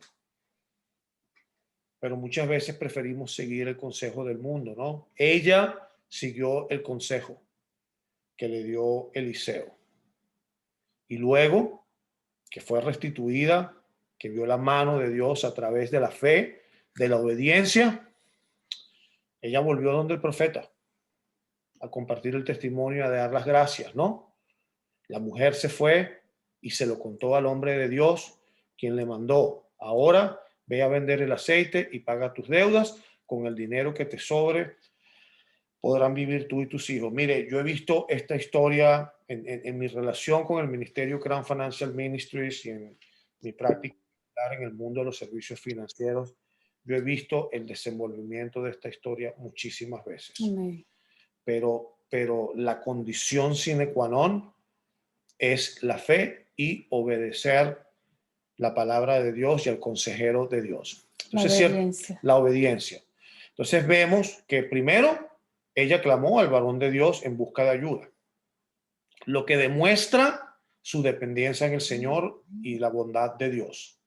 Pero muchas veces preferimos seguir el consejo del mundo, ¿no? Ella siguió el consejo que le dio Eliseo. Y luego que fue restituida, que vio la mano de Dios a través de la fe, de la obediencia, ella volvió donde el profeta a compartir el testimonio y a dar las gracias, ¿no? La mujer se fue y se lo contó al hombre de Dios, quien le mandó: ahora ve a vender el aceite y paga tus deudas, con el dinero que te sobre podrán vivir tú y tus hijos. Mire, yo he visto esta historia en mi relación con el ministerio Crown Financial Ministries y en mi práctica en el mundo de los servicios financieros. Yo he visto el desenvolvimiento de esta historia muchísimas veces. Amén. Pero la condición sine qua non es la fe y obedecer la palabra de Dios y al consejero de Dios. Entonces, la obediencia. Entonces vemos que primero ella clamó al varón de Dios en busca de ayuda, lo que demuestra su dependencia en el Señor y la bondad de Dios.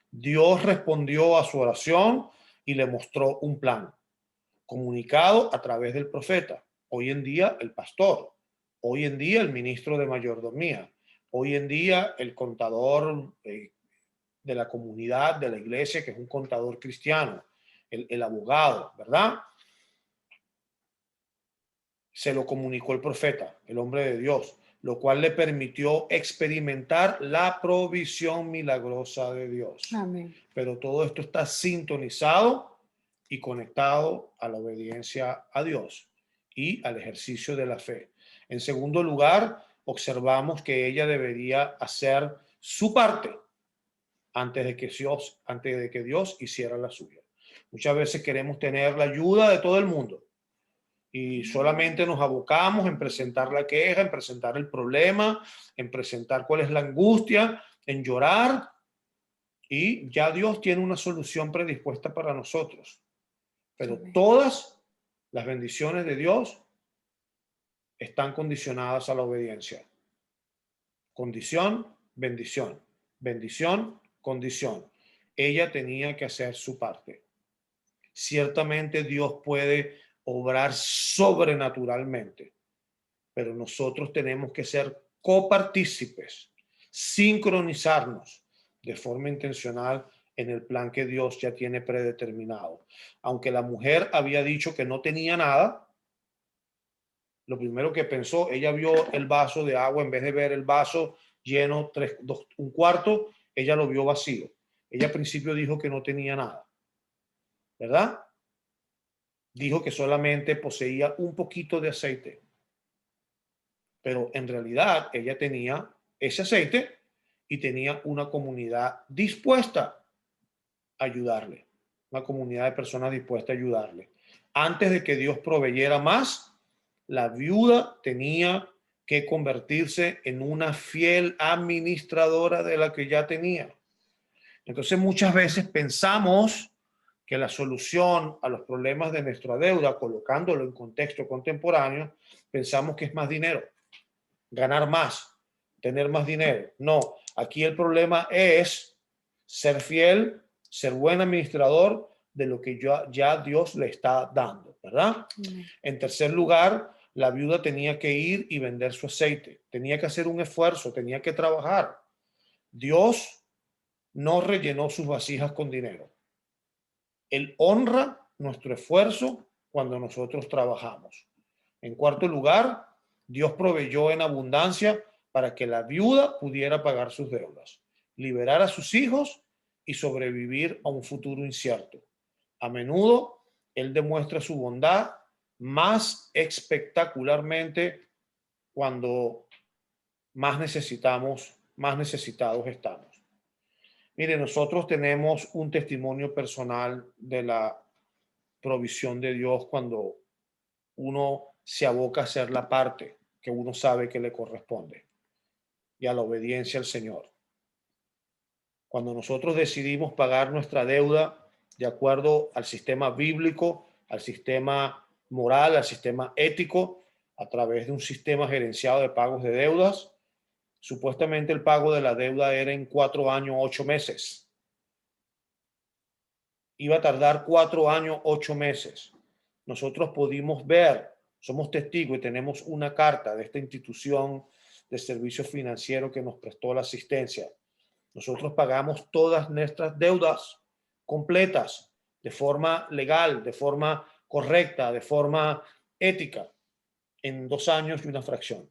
Dios respondió a su oración y le mostró un plan, comunicado a través del profeta. Hoy en día el pastor, hoy en día el ministro de mayordomía, hoy en día el contador de la comunidad, de la iglesia, que es un contador cristiano, el abogado, ¿verdad? Se lo comunicó el profeta, el hombre de Dios, lo cual le permitió experimentar la provisión milagrosa de Dios. Amén. Pero todo esto está sintonizado y conectado a la obediencia a Dios y al ejercicio de la fe. En segundo lugar, observamos que ella debería hacer su parte antes de que Dios hiciera la suya. Muchas veces queremos tener la ayuda de todo el mundo y solamente nos abocamos en presentar la queja, en presentar el problema, en presentar cuál es la angustia, en llorar, y ya Dios tiene una solución predispuesta para nosotros. Pero Amén. Todas las bendiciones de Dios están condicionadas a la obediencia. Condición, bendición. Bendición, condición. Ella tenía que hacer su parte. Ciertamente Dios puede obrar sobrenaturalmente, pero nosotros tenemos que ser copartícipes, sincronizarnos de forma intencional en el plan que Dios ya tiene predeterminado. Aunque la mujer había dicho que no tenía nada, lo primero que pensó, ella vio el vaso de agua, en vez de ver el vaso lleno, un cuarto, ella lo vio vacío. Ella al principio dijo que no tenía nada, ¿verdad? Dijo que solamente poseía un poquito de aceite, pero en realidad ella tenía ese aceite y tenía una comunidad dispuesta a ayudarle, una comunidad de personas dispuestas a ayudarle. Antes de que Dios proveyera más, la viuda tenía que convertirse en una fiel administradora de la que ya tenía. Entonces muchas veces pensamos que la solución a los problemas de nuestra deuda, colocándolo en contexto contemporáneo, pensamos que es más dinero, ganar más, tener más dinero. No, aquí el problema es ser fiel, ser buen administrador de lo que ya Dios le está dando, ¿verdad? En tercer lugar, la viuda tenía que ir y vender su aceite, tenía que hacer un esfuerzo, tenía que trabajar. Dios no rellenó sus vasijas con dinero. Él honra nuestro esfuerzo cuando nosotros trabajamos. En cuarto lugar, Dios proveyó en abundancia para que la viuda pudiera pagar sus deudas. liberar a sus hijos y sobrevivir a un futuro incierto. A menudo, Él demuestra su bondad más espectacularmente cuando más necesitados estamos. Mire, nosotros tenemos un testimonio personal de la provisión de Dios cuando uno se aboca a hacer la parte que uno sabe que le corresponde y a la obediencia al Señor. Cuando nosotros decidimos pagar nuestra deuda de acuerdo al sistema bíblico, al sistema moral, al sistema ético, a través de un sistema gerenciado de pagos de deudas, supuestamente el pago de la deuda era en 4 años, 8 meses. Iba a tardar 4 años, 8 meses. Nosotros pudimos ver, somos testigos y tenemos una carta de esta institución de servicios financieros que nos prestó la asistencia. Nosotros pagamos todas nuestras deudas completas de forma legal, de forma correcta, de forma ética, en 2 años y una fracción.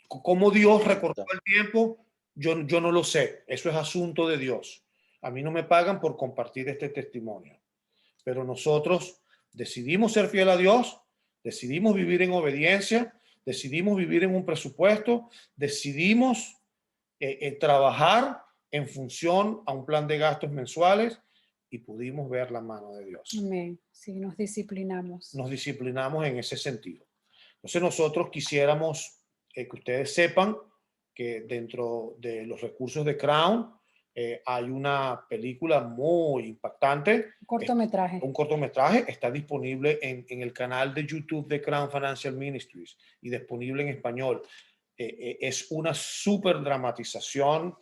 ¿Cómo Dios recortó el tiempo? Yo no lo sé. Eso es asunto de Dios. A mí no me pagan por compartir este testimonio. Pero nosotros decidimos ser fiel a Dios, decidimos vivir en obediencia, decidimos vivir en un presupuesto, decidimos trabajar en función a un plan de gastos mensuales y pudimos ver la mano de Dios. Amén. Sí, nos disciplinamos. Nos disciplinamos en ese sentido. Entonces nosotros quisiéramos que ustedes sepan que dentro de los recursos de Crown hay una película muy impactante. Un cortometraje. Un cortometraje está disponible en el canal de YouTube de Crown Financial Ministries y disponible en español. Es una súper dramatización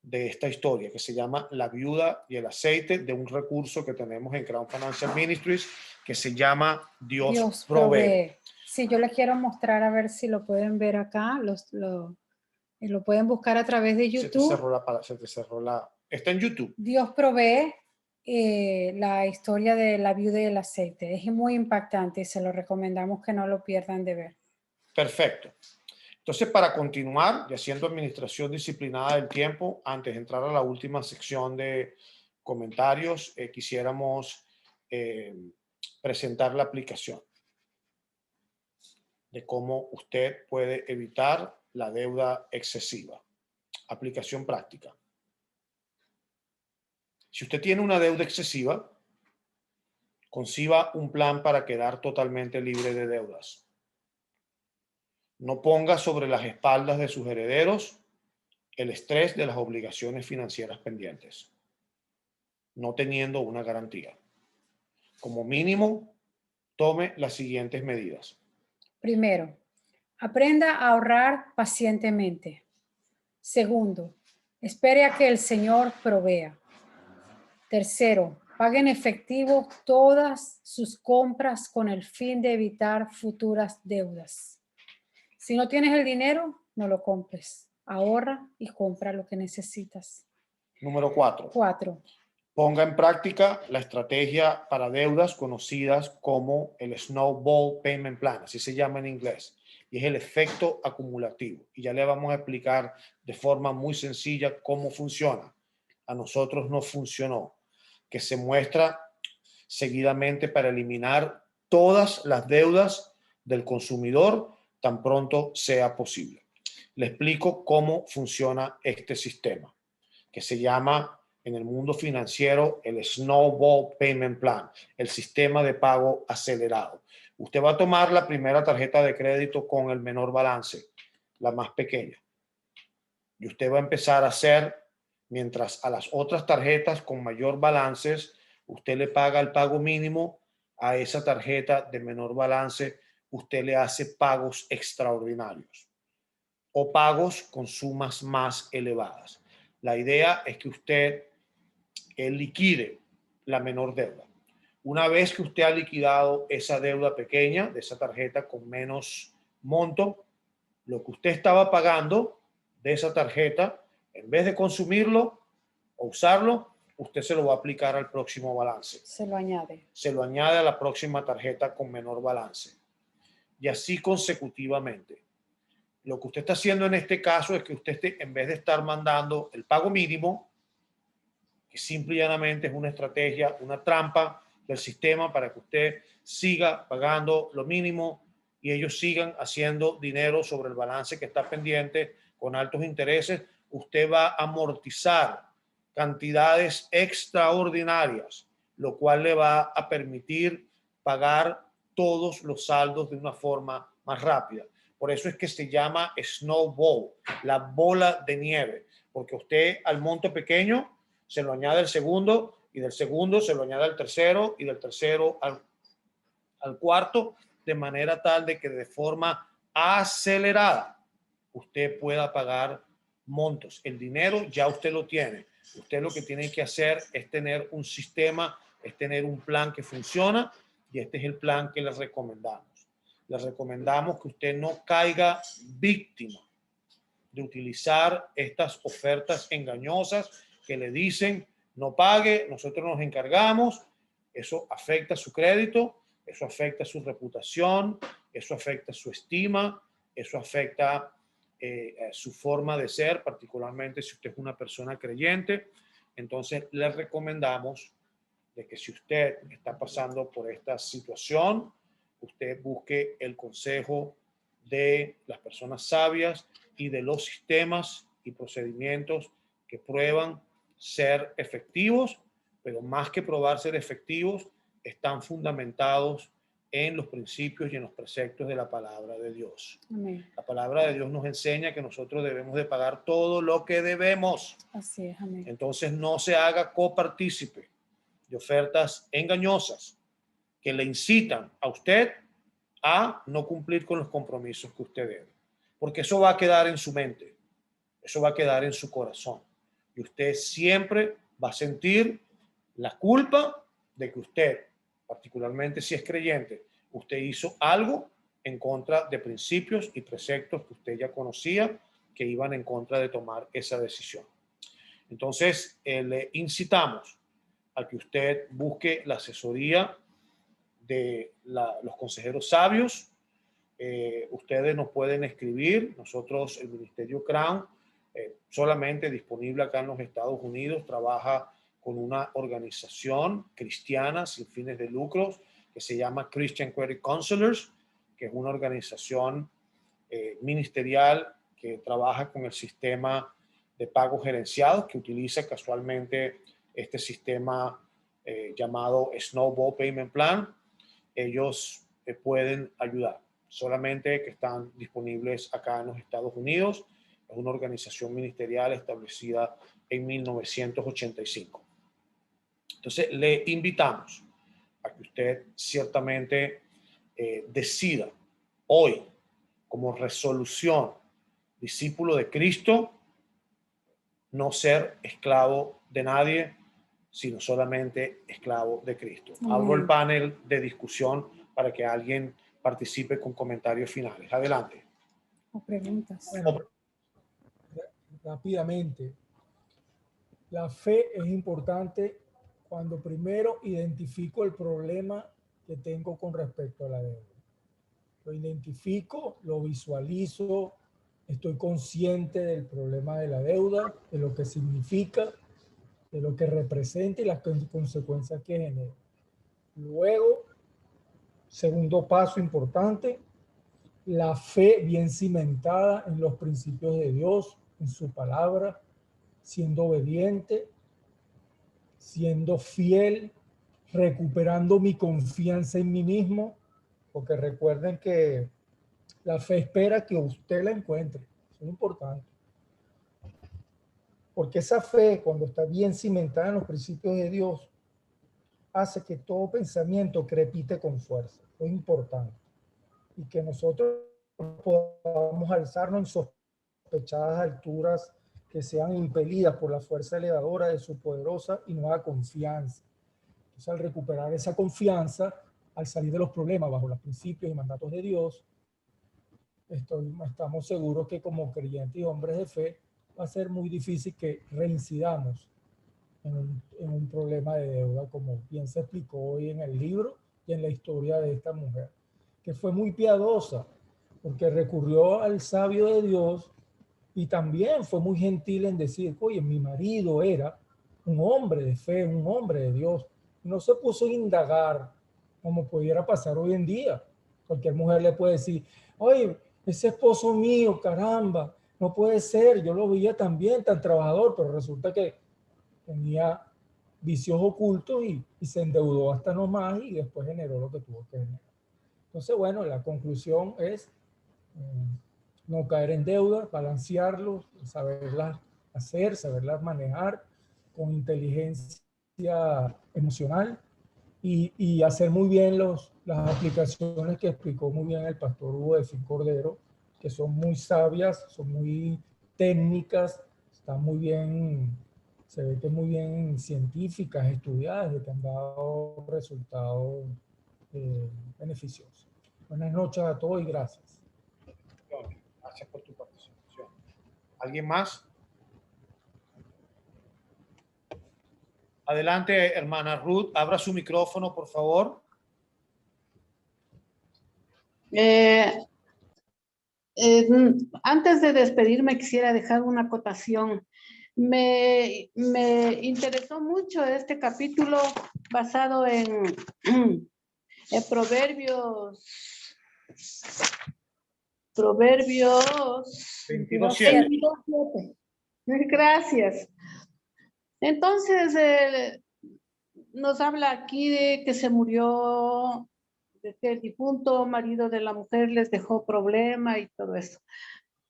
de esta historia que se llama La viuda y el aceite, de un recurso que tenemos en Crown Financial Ministries que se llama Dios provee. Sí, yo les quiero mostrar a ver si lo pueden ver acá. Lo pueden buscar a través de YouTube. Se te cerró la... Está en YouTube. Dios provee, la historia de la viuda y el aceite. Es muy impactante y se lo recomendamos que no lo pierdan de ver. Perfecto. Entonces, para continuar y haciendo administración disciplinada del tiempo, antes de entrar a la última sección de comentarios, quisiéramos presentar la aplicación de cómo usted puede evitar la deuda excesiva. Aplicación práctica. Si usted tiene una deuda excesiva, conciba un plan para quedar totalmente libre de deudas. No ponga sobre las espaldas de sus herederos el estrés de las obligaciones financieras pendientes, no teniendo una garantía. Como mínimo, tome las siguientes medidas. Primero, aprenda a ahorrar pacientemente. Segundo, espere a que el Señor provea. Tercero, pague en efectivo todas sus compras con el fin de evitar futuras deudas. Si no tienes el dinero, no lo compres. Ahorra y compra lo que necesitas. Número 4. Ponga en práctica la estrategia para deudas conocidas como el Snowball Payment Plan, así se llama en inglés, y es el efecto acumulativo. Y ya le vamos a explicar de forma muy sencilla cómo funciona. A nosotros no funcionó, que se muestra seguidamente para eliminar todas las deudas del consumidor tan pronto sea posible. Le explico cómo funciona este sistema, que se llama en el mundo financiero el Snowball Payment Plan, el sistema de pago acelerado. Usted va a tomar la primera tarjeta de crédito con el menor balance, la más pequeña, y usted va a empezar a hacer, mientras a las otras tarjetas con mayor balances, usted le paga el pago mínimo, a esa tarjeta de menor balance, usted le hace pagos extraordinarios o pagos con sumas más elevadas. La idea es que usted liquide la menor deuda. Una vez que usted ha liquidado esa deuda pequeña de esa tarjeta con menos monto, lo que usted estaba pagando de esa tarjeta, en vez de consumirlo o usarlo, usted se lo va a aplicar al próximo balance. Se lo añade. Se lo añade a la próxima tarjeta con menor balance. Y así consecutivamente. Lo que usted está haciendo en este caso es que usted, en vez de estar mandando el pago mínimo, que simple y llanamente es una estrategia, una trampa del sistema para que usted siga pagando lo mínimo y ellos sigan haciendo dinero sobre el balance que está pendiente con altos intereses, usted va a amortizar cantidades extraordinarias, lo cual le va a permitir pagar todos los saldos de una forma más rápida. Por eso es que se llama snowball, la bola de nieve, porque usted al monto pequeño se lo añade el segundo y del segundo se lo añade al tercero y del tercero al cuarto, de manera tal de que de forma acelerada usted pueda pagar montos. El dinero ya usted lo tiene. Usted lo que tiene que hacer es tener un sistema, es tener un plan que funciona y este es el plan que les recomendamos. Les recomendamos que usted no caiga víctima de utilizar estas ofertas engañosas que le dicen no pague, nosotros nos encargamos. Eso afecta su crédito, eso afecta su reputación, eso afecta su estima, eso afecta su forma de ser, particularmente si usted es una persona creyente. Entonces le recomendamos de que si usted está pasando por esta situación, usted busque el consejo de las personas sabias y de los sistemas y procedimientos que prueban ser efectivos, pero más que probar ser efectivos, están fundamentados en los principios y en los preceptos de la palabra de Dios. Amén. La palabra de Dios nos enseña que nosotros debemos de pagar todo lo que debemos. Así es, amén. Entonces no se haga copartícipe de ofertas engañosas que le incitan a usted a no cumplir con los compromisos que usted debe. Porque eso va a quedar en su mente, eso va a quedar en su corazón. Y usted siempre va a sentir la culpa de que usted, particularmente si es creyente, usted hizo algo en contra de principios y preceptos que usted ya conocía que iban en contra de tomar esa decisión. Entonces, le incitamos a que usted busque la asesoría de los consejeros sabios. Ustedes nos pueden escribir. Nosotros, el Ministerio Crown, solamente disponible acá en los Estados Unidos, trabaja con una organización cristiana sin fines de lucros que se llama Christian Credit Counselors, que es una organización ministerial que trabaja con el sistema de pagos gerenciados, que utiliza casualmente este sistema llamado Snowball Payment Plan. Ellos pueden ayudar, solamente que están disponibles acá en los Estados Unidos. Es una organización ministerial establecida en 1985. Entonces, le invitamos a que usted ciertamente decida hoy, como resolución, discípulo de Cristo, no ser esclavo de nadie, sino solamente esclavo de Cristo. Abro el panel de discusión para que alguien participe con comentarios finales. Adelante. O preguntas. Bueno, rápidamente. La fe es importante cuando primero identifico el problema que tengo con respecto a la deuda. Lo identifico, lo visualizo, estoy consciente del problema de la deuda, de lo que significa, de lo que representa y las consecuencias que genera. Luego, segundo paso importante, la fe bien cimentada en los principios de Dios, en su palabra, siendo obediente, siendo fiel, recuperando mi confianza en mí mismo, porque recuerden que la fe espera que usted la encuentre. Eso es importante. Porque esa fe, cuando está bien cimentada en los principios de Dios, hace que todo pensamiento crepite con fuerza. Eso es importante. Y que nosotros podamos alzarnos en sospechadas alturas que sean impelidas por la fuerza elevadora de su poderosa y nueva confianza. Entonces, al recuperar esa confianza, al salir de los problemas bajo los principios y mandatos de Dios, estamos seguros que como creyentes y hombres de fe va a ser muy difícil que reincidamos en un problema de deuda, como bien se explicó hoy en el libro y en la historia de esta mujer, que fue muy piadosa, porque recurrió al sabio de Dios y también fue muy gentil en decir, oye, mi marido era un hombre de fe, un hombre de Dios. No se puso a indagar como pudiera pasar hoy en día. Cualquier mujer le puede decir, oye, ese esposo mío, caramba, no puede ser, yo lo veía también tan trabajador, pero resulta que tenía vicios ocultos y se endeudó hasta no más y después generó lo que tuvo que generar. Entonces, bueno, la conclusión es no caer en deuda, balancearlos, saberlas hacer, saberlas manejar con inteligencia emocional y hacer muy bien las aplicaciones que explicó muy bien el pastor Hugo de Fin Cordero, que son muy sabias, son muy técnicas, están muy bien, se ve que muy bien científicas, estudiadas, y que han dado resultados beneficiosos. Buenas noches a todos y gracias. Gracias por tu participación. ¿Alguien más? Adelante, hermana Ruth, abra su micrófono, por favor. Antes de despedirme, quisiera dejar una acotación. Me interesó mucho este capítulo basado en Proverbios 22:7. 22:7. Gracias. Entonces, nos habla aquí de que se murió, de que el difunto marido de la mujer les dejó problema y todo eso.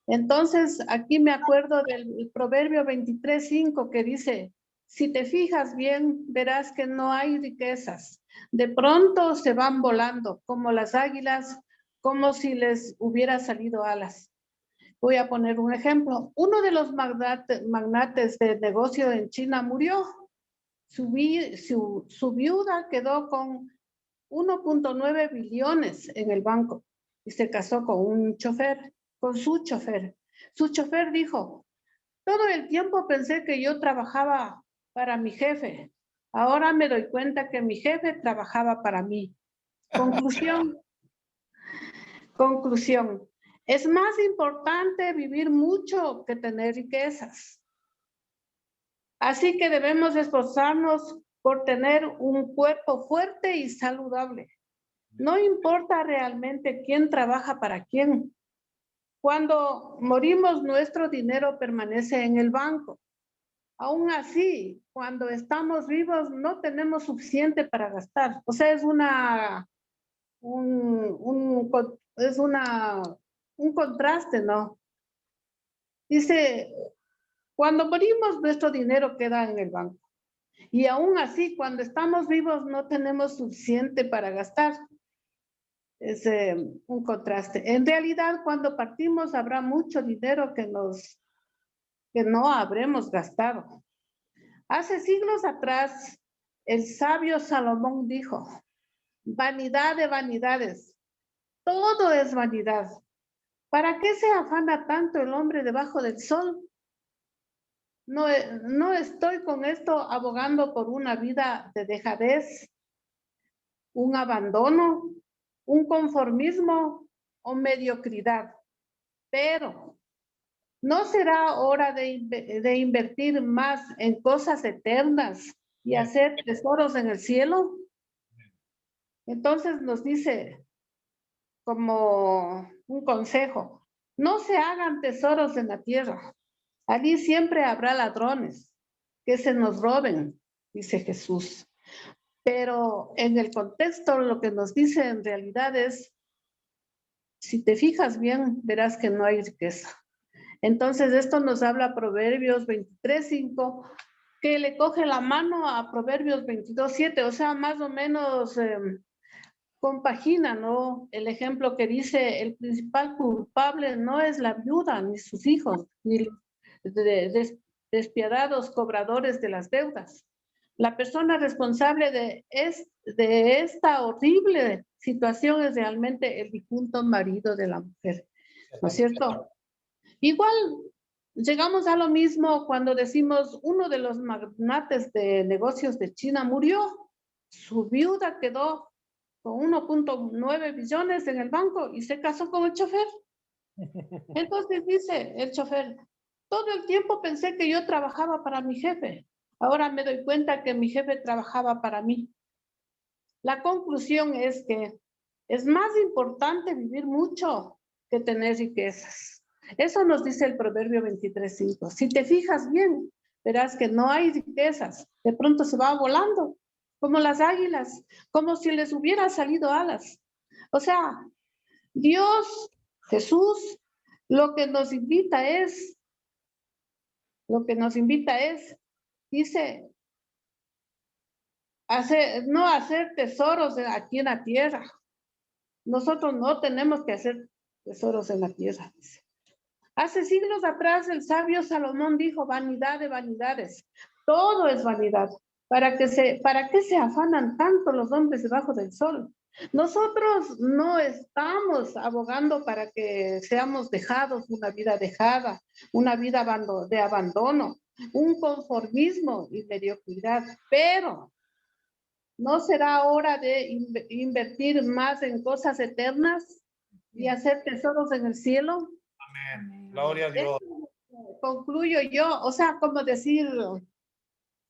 Entonces, aquí me acuerdo del Proverbio 23:5 que dice, si te fijas bien, verás que no hay riquezas. De pronto se van volando como las águilas, como si les hubiera salido alas. Voy a poner un ejemplo. Uno de los magnates de negocio en China murió. Su viuda quedó con 1.9 billones en el banco y se casó con su chofer. Su chofer dijo, todo el tiempo pensé que yo trabajaba para mi jefe. Ahora me doy cuenta que mi jefe trabajaba para mí. Conclusión. Es más importante vivir mucho que tener riquezas. Así que debemos esforzarnos por tener un cuerpo fuerte y saludable. No importa realmente quién trabaja para quién. Cuando morimos, nuestro dinero permanece en el banco. Aún así, cuando estamos vivos, no tenemos suficiente para gastar. O sea, es un contraste, ¿no? Dice, cuando morimos, nuestro dinero queda en el banco. Y aún así, cuando estamos vivos, no tenemos suficiente para gastar. Es un contraste. En realidad, cuando partimos, habrá mucho dinero que no habremos gastado. Hace siglos atrás, el sabio Salomón dijo, vanidad de vanidades, todo es vanidad. ¿Para qué se afana tanto el hombre debajo del sol? No estoy con esto abogando por una vida de dejadez, un abandono, un conformismo o mediocridad. Pero, ¿no será hora de invertir más en cosas eternas y hacer tesoros en el cielo? Entonces nos dice como un consejo, no se hagan tesoros en la tierra. Allí siempre habrá ladrones que se nos roben, dice Jesús. Pero en el contexto lo que nos dice en realidad es, si te fijas bien, verás que no hay riqueza. Entonces esto nos habla Proverbios 23:5, que le coge la mano a Proverbios 22:7, o sea, más o menos compagina, ¿no? El ejemplo que dice, el principal culpable no es la viuda, ni sus hijos, ni los despiadados cobradores de las deudas. La persona responsable de esta horrible situación es realmente el difunto marido de la mujer, ¿no es cierto? Igual llegamos a lo mismo cuando decimos uno de los magnates de negocios de China murió, su viuda quedó con 1.9 billones en el banco y se casó con el chofer. Entonces dice el chofer, todo el tiempo pensé que yo trabajaba para mi jefe. Ahora me doy cuenta que mi jefe trabajaba para mí. La conclusión es que es más importante vivir mucho que tener riquezas. Eso nos dice el Proverbio 23:5. Si te fijas bien, verás que no hay riquezas. De pronto se va volando, como las águilas, como si les hubiera salido alas. O sea, Dios, Jesús, lo que nos invita es, dice, no hacer tesoros aquí en la tierra. Nosotros no tenemos que hacer tesoros en la tierra, dice. Hace siglos atrás el sabio Salomón dijo, vanidad de vanidades, todo es vanidad. ¿Para qué se afanan tanto los hombres debajo del sol? Nosotros no estamos abogando para que seamos dejados, una vida dejada, una vida de abandono, un conformismo y mediocridad, pero ¿no será hora de invertir más en cosas eternas y hacer tesoros en el cielo? Amén. Gloria a Dios. Eso concluyo yo, o sea, como decir,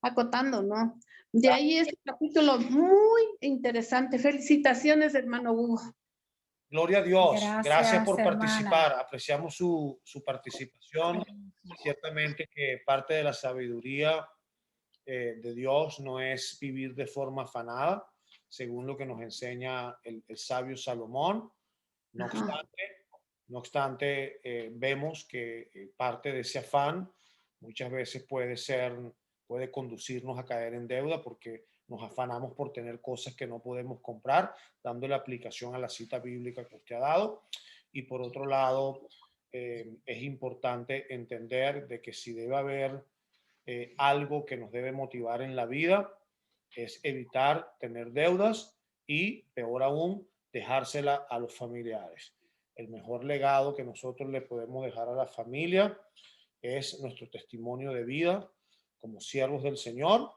acotando, ¿no? De ahí este capítulo muy interesante. Felicitaciones, hermano Hugo. Gloria a Dios. Gracias por hermana. participar. Apreciamos su participación. Ciertamente que parte de la sabiduría de Dios no es vivir de forma afanada, según lo que nos enseña el sabio Salomón. No obstante, vemos que parte de ese afán muchas veces puede conducirnos a caer en deuda porque nos afanamos por tener cosas que no podemos comprar, dando la aplicación a la cita bíblica que usted ha dado. Y por otro lado, es importante entender de que si debe haber algo que nos debe motivar en la vida, es evitar tener deudas y, peor aún, dejársela a los familiares. El mejor legado que nosotros le podemos dejar a la familia es nuestro testimonio de vida como siervos del Señor,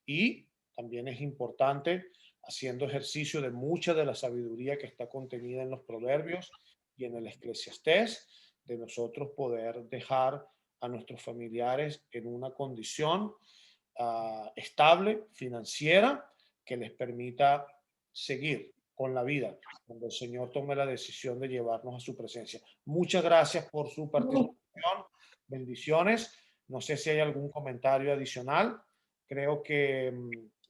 y también es importante, haciendo ejercicio de mucha de la sabiduría que está contenida en los Proverbios y en el Eclesiastés, de nosotros poder dejar a nuestros familiares en una condición estable, financiera, que les permita seguir con la vida cuando el Señor tome la decisión de llevarnos a su presencia. Muchas gracias por su participación. Bendiciones. No sé si hay algún comentario adicional. Creo que,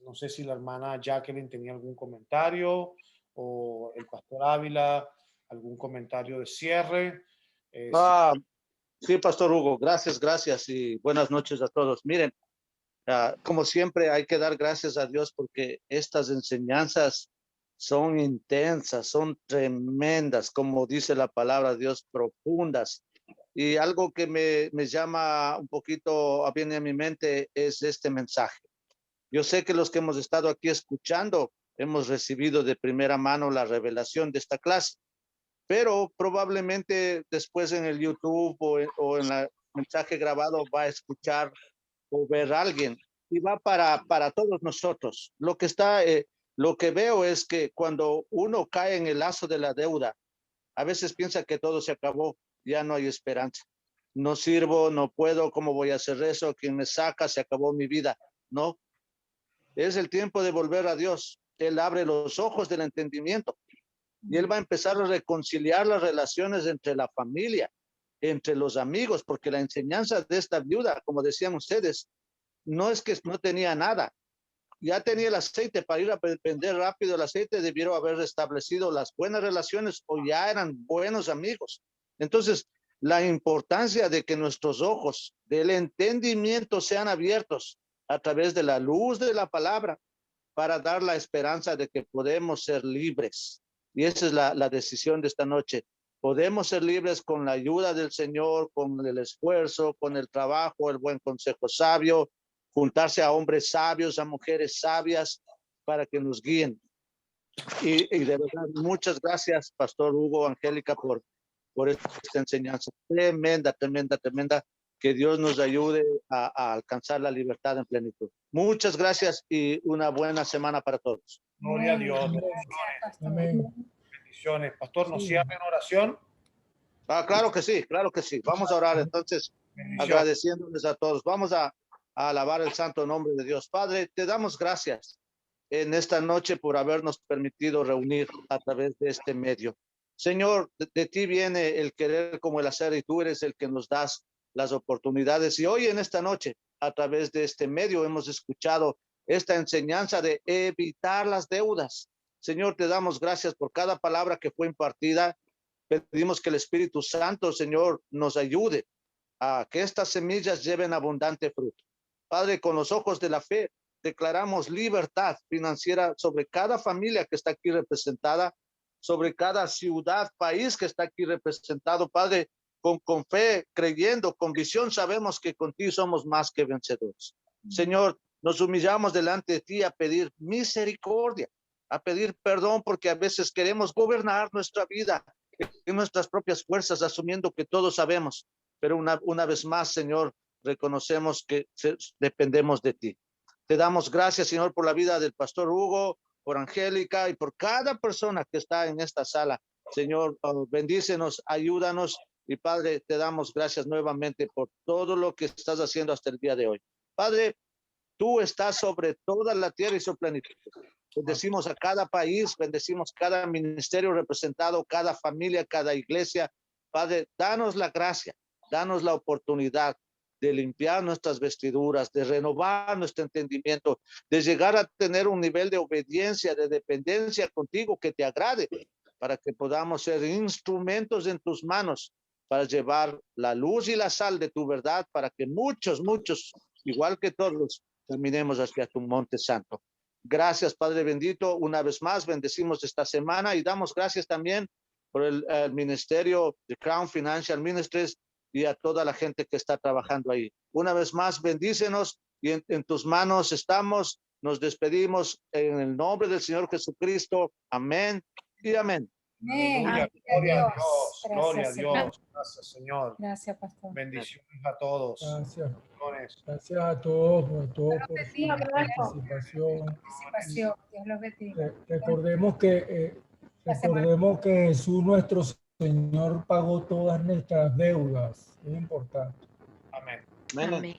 no sé si la hermana Jacqueline tenía algún comentario o el pastor Ávila, algún comentario de cierre. Sí, Pastor Hugo, gracias y buenas noches a todos. Miren, como siempre hay que dar gracias a Dios porque estas enseñanzas son intensas, son tremendas, como dice la palabra de Dios, profundas. Y algo que me llama un poquito, viene a mi mente, es este mensaje. Yo sé que los que hemos estado aquí escuchando hemos recibido de primera mano la revelación de esta clase, pero probablemente después en el YouTube o en el mensaje grabado va a escuchar o ver a alguien y va para todos nosotros. Lo que veo es que cuando uno cae en el lazo de la deuda, a veces piensa que todo se acabó, ya no hay esperanza. No sirvo, no puedo, ¿cómo voy a hacer eso? ¿Quién me saca? Se acabó mi vida. No, es el tiempo de volver a Dios. Él abre los ojos del entendimiento y Él va a empezar a reconciliar las relaciones entre la familia, entre los amigos, porque la enseñanza de esta viuda, como decían ustedes, no es que no tenía nada, ya tenía el aceite para ir a vender rápido el aceite, debieron haber restablecido las buenas relaciones o ya eran buenos amigos. Entonces, la importancia de que nuestros ojos del entendimiento sean abiertos a través de la luz de la palabra para dar la esperanza de que podemos ser libres. Y esa es la decisión de esta noche. Podemos ser libres con la ayuda del Señor, con el esfuerzo, con el trabajo, el buen consejo sabio, juntarse a hombres sabios, a mujeres sabias, para que nos guíen. Y de verdad, muchas gracias, Pastor Hugo, Angélica, por esta enseñanza tremenda. Que Dios nos ayude a alcanzar la libertad en plenitud. Muchas gracias y una buena semana para todos. Gloria a Dios. Amén. Bendiciones. Amén. Bendiciones. Pastor, ¿nos Sí. cierra en oración? Claro que sí, claro que sí. Vamos a orar entonces, Bendiciones. agradeciéndoles a todos. Vamos a alabar el santo nombre de Dios. Padre, te damos gracias en esta noche por habernos permitido reunir a través de este medio. Señor, de ti viene el querer como el hacer y tú eres el que nos das las oportunidades. Y hoy en esta noche, a través de este medio, hemos escuchado esta enseñanza de evitar las deudas. Señor, te damos gracias por cada palabra que fue impartida. Pedimos que el Espíritu Santo, Señor, nos ayude a que estas semillas lleven abundante fruto. Padre, con los ojos de la fe, declaramos libertad financiera sobre cada familia que está aquí representada, sobre cada ciudad, país que está aquí representado. Padre, con fe, creyendo, con visión, sabemos que contigo somos más que vencedores. Señor, nos humillamos delante de ti a pedir misericordia, a pedir perdón, porque a veces queremos gobernar nuestra vida en nuestras propias fuerzas, asumiendo que todos sabemos. Pero una vez más, Señor, reconocemos que dependemos de ti. Te damos gracias, Señor, por la vida del pastor Hugo, por Angélica y por cada persona que está en esta sala. Señor, bendícenos, ayúdanos. Y Padre, te damos gracias nuevamente por todo lo que estás haciendo hasta el día de hoy. Padre, tú estás sobre toda la tierra y su plenitud. Bendecimos a cada país, bendecimos cada ministerio representado, cada familia, cada iglesia. Padre, danos la gracia, danos la oportunidad de limpiar nuestras vestiduras, de renovar nuestro entendimiento, de llegar a tener un nivel de obediencia, de dependencia contigo que te agrade, para que podamos ser instrumentos en tus manos para llevar la luz y la sal de tu verdad, para que muchos, igual que todos, caminemos hacia tu monte santo. Gracias, Padre bendito. Una vez más, bendecimos esta semana y damos gracias también por el ministerio de Crown Financial Ministries y a toda la gente que está trabajando ahí. Una vez más, bendícenos y en tus manos estamos. Nos despedimos en el nombre del Señor Jesucristo. Amén y amén. Amén. Aleluya. Gloria a Dios. Gloria a Dios. Gracias, Señor. Gracias, pastor. Bendiciones a todos. Gracias. Bendiciones. Gracias a todos por su bendiga, abrazo. participación. Participación. Dios los bendiga. Recordemos que Jesús nuestro Señor pagó todas nuestras deudas. Es importante. Amén. Amén. Amén.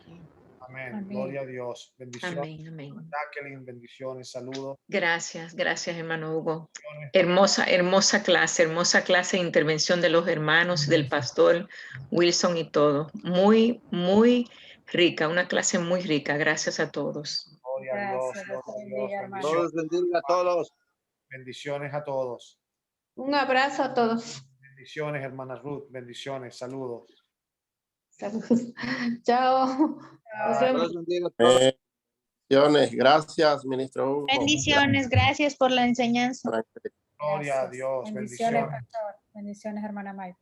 Amén. Amén. Gloria a Dios. Bendiciones. Amén. Amén. Jacqueline, bendiciones. Saludos. Gracias, hermano Hugo. Hermosa clase de intervención de los hermanos, del pastor Wilson y todo. Muy, muy rica, una clase muy rica. Gracias a todos. Gloria a Dios. Gracias, Gloria Dios te a bendiga, Dios. hermano. Todos bendiga a todos. Bendiciones a todos. Un abrazo a todos. Bendiciones, hermana Ruth. Bendiciones. Saludos. Saludos. Chao. Nos vemos. Dios bendiga a todos. Bendiciones. Gracias, ministro Hugo. Bendiciones, gracias por la enseñanza. Gloria a Gracias. Dios. Bendiciones, Bendiciones. pastor. Bendiciones, hermana May.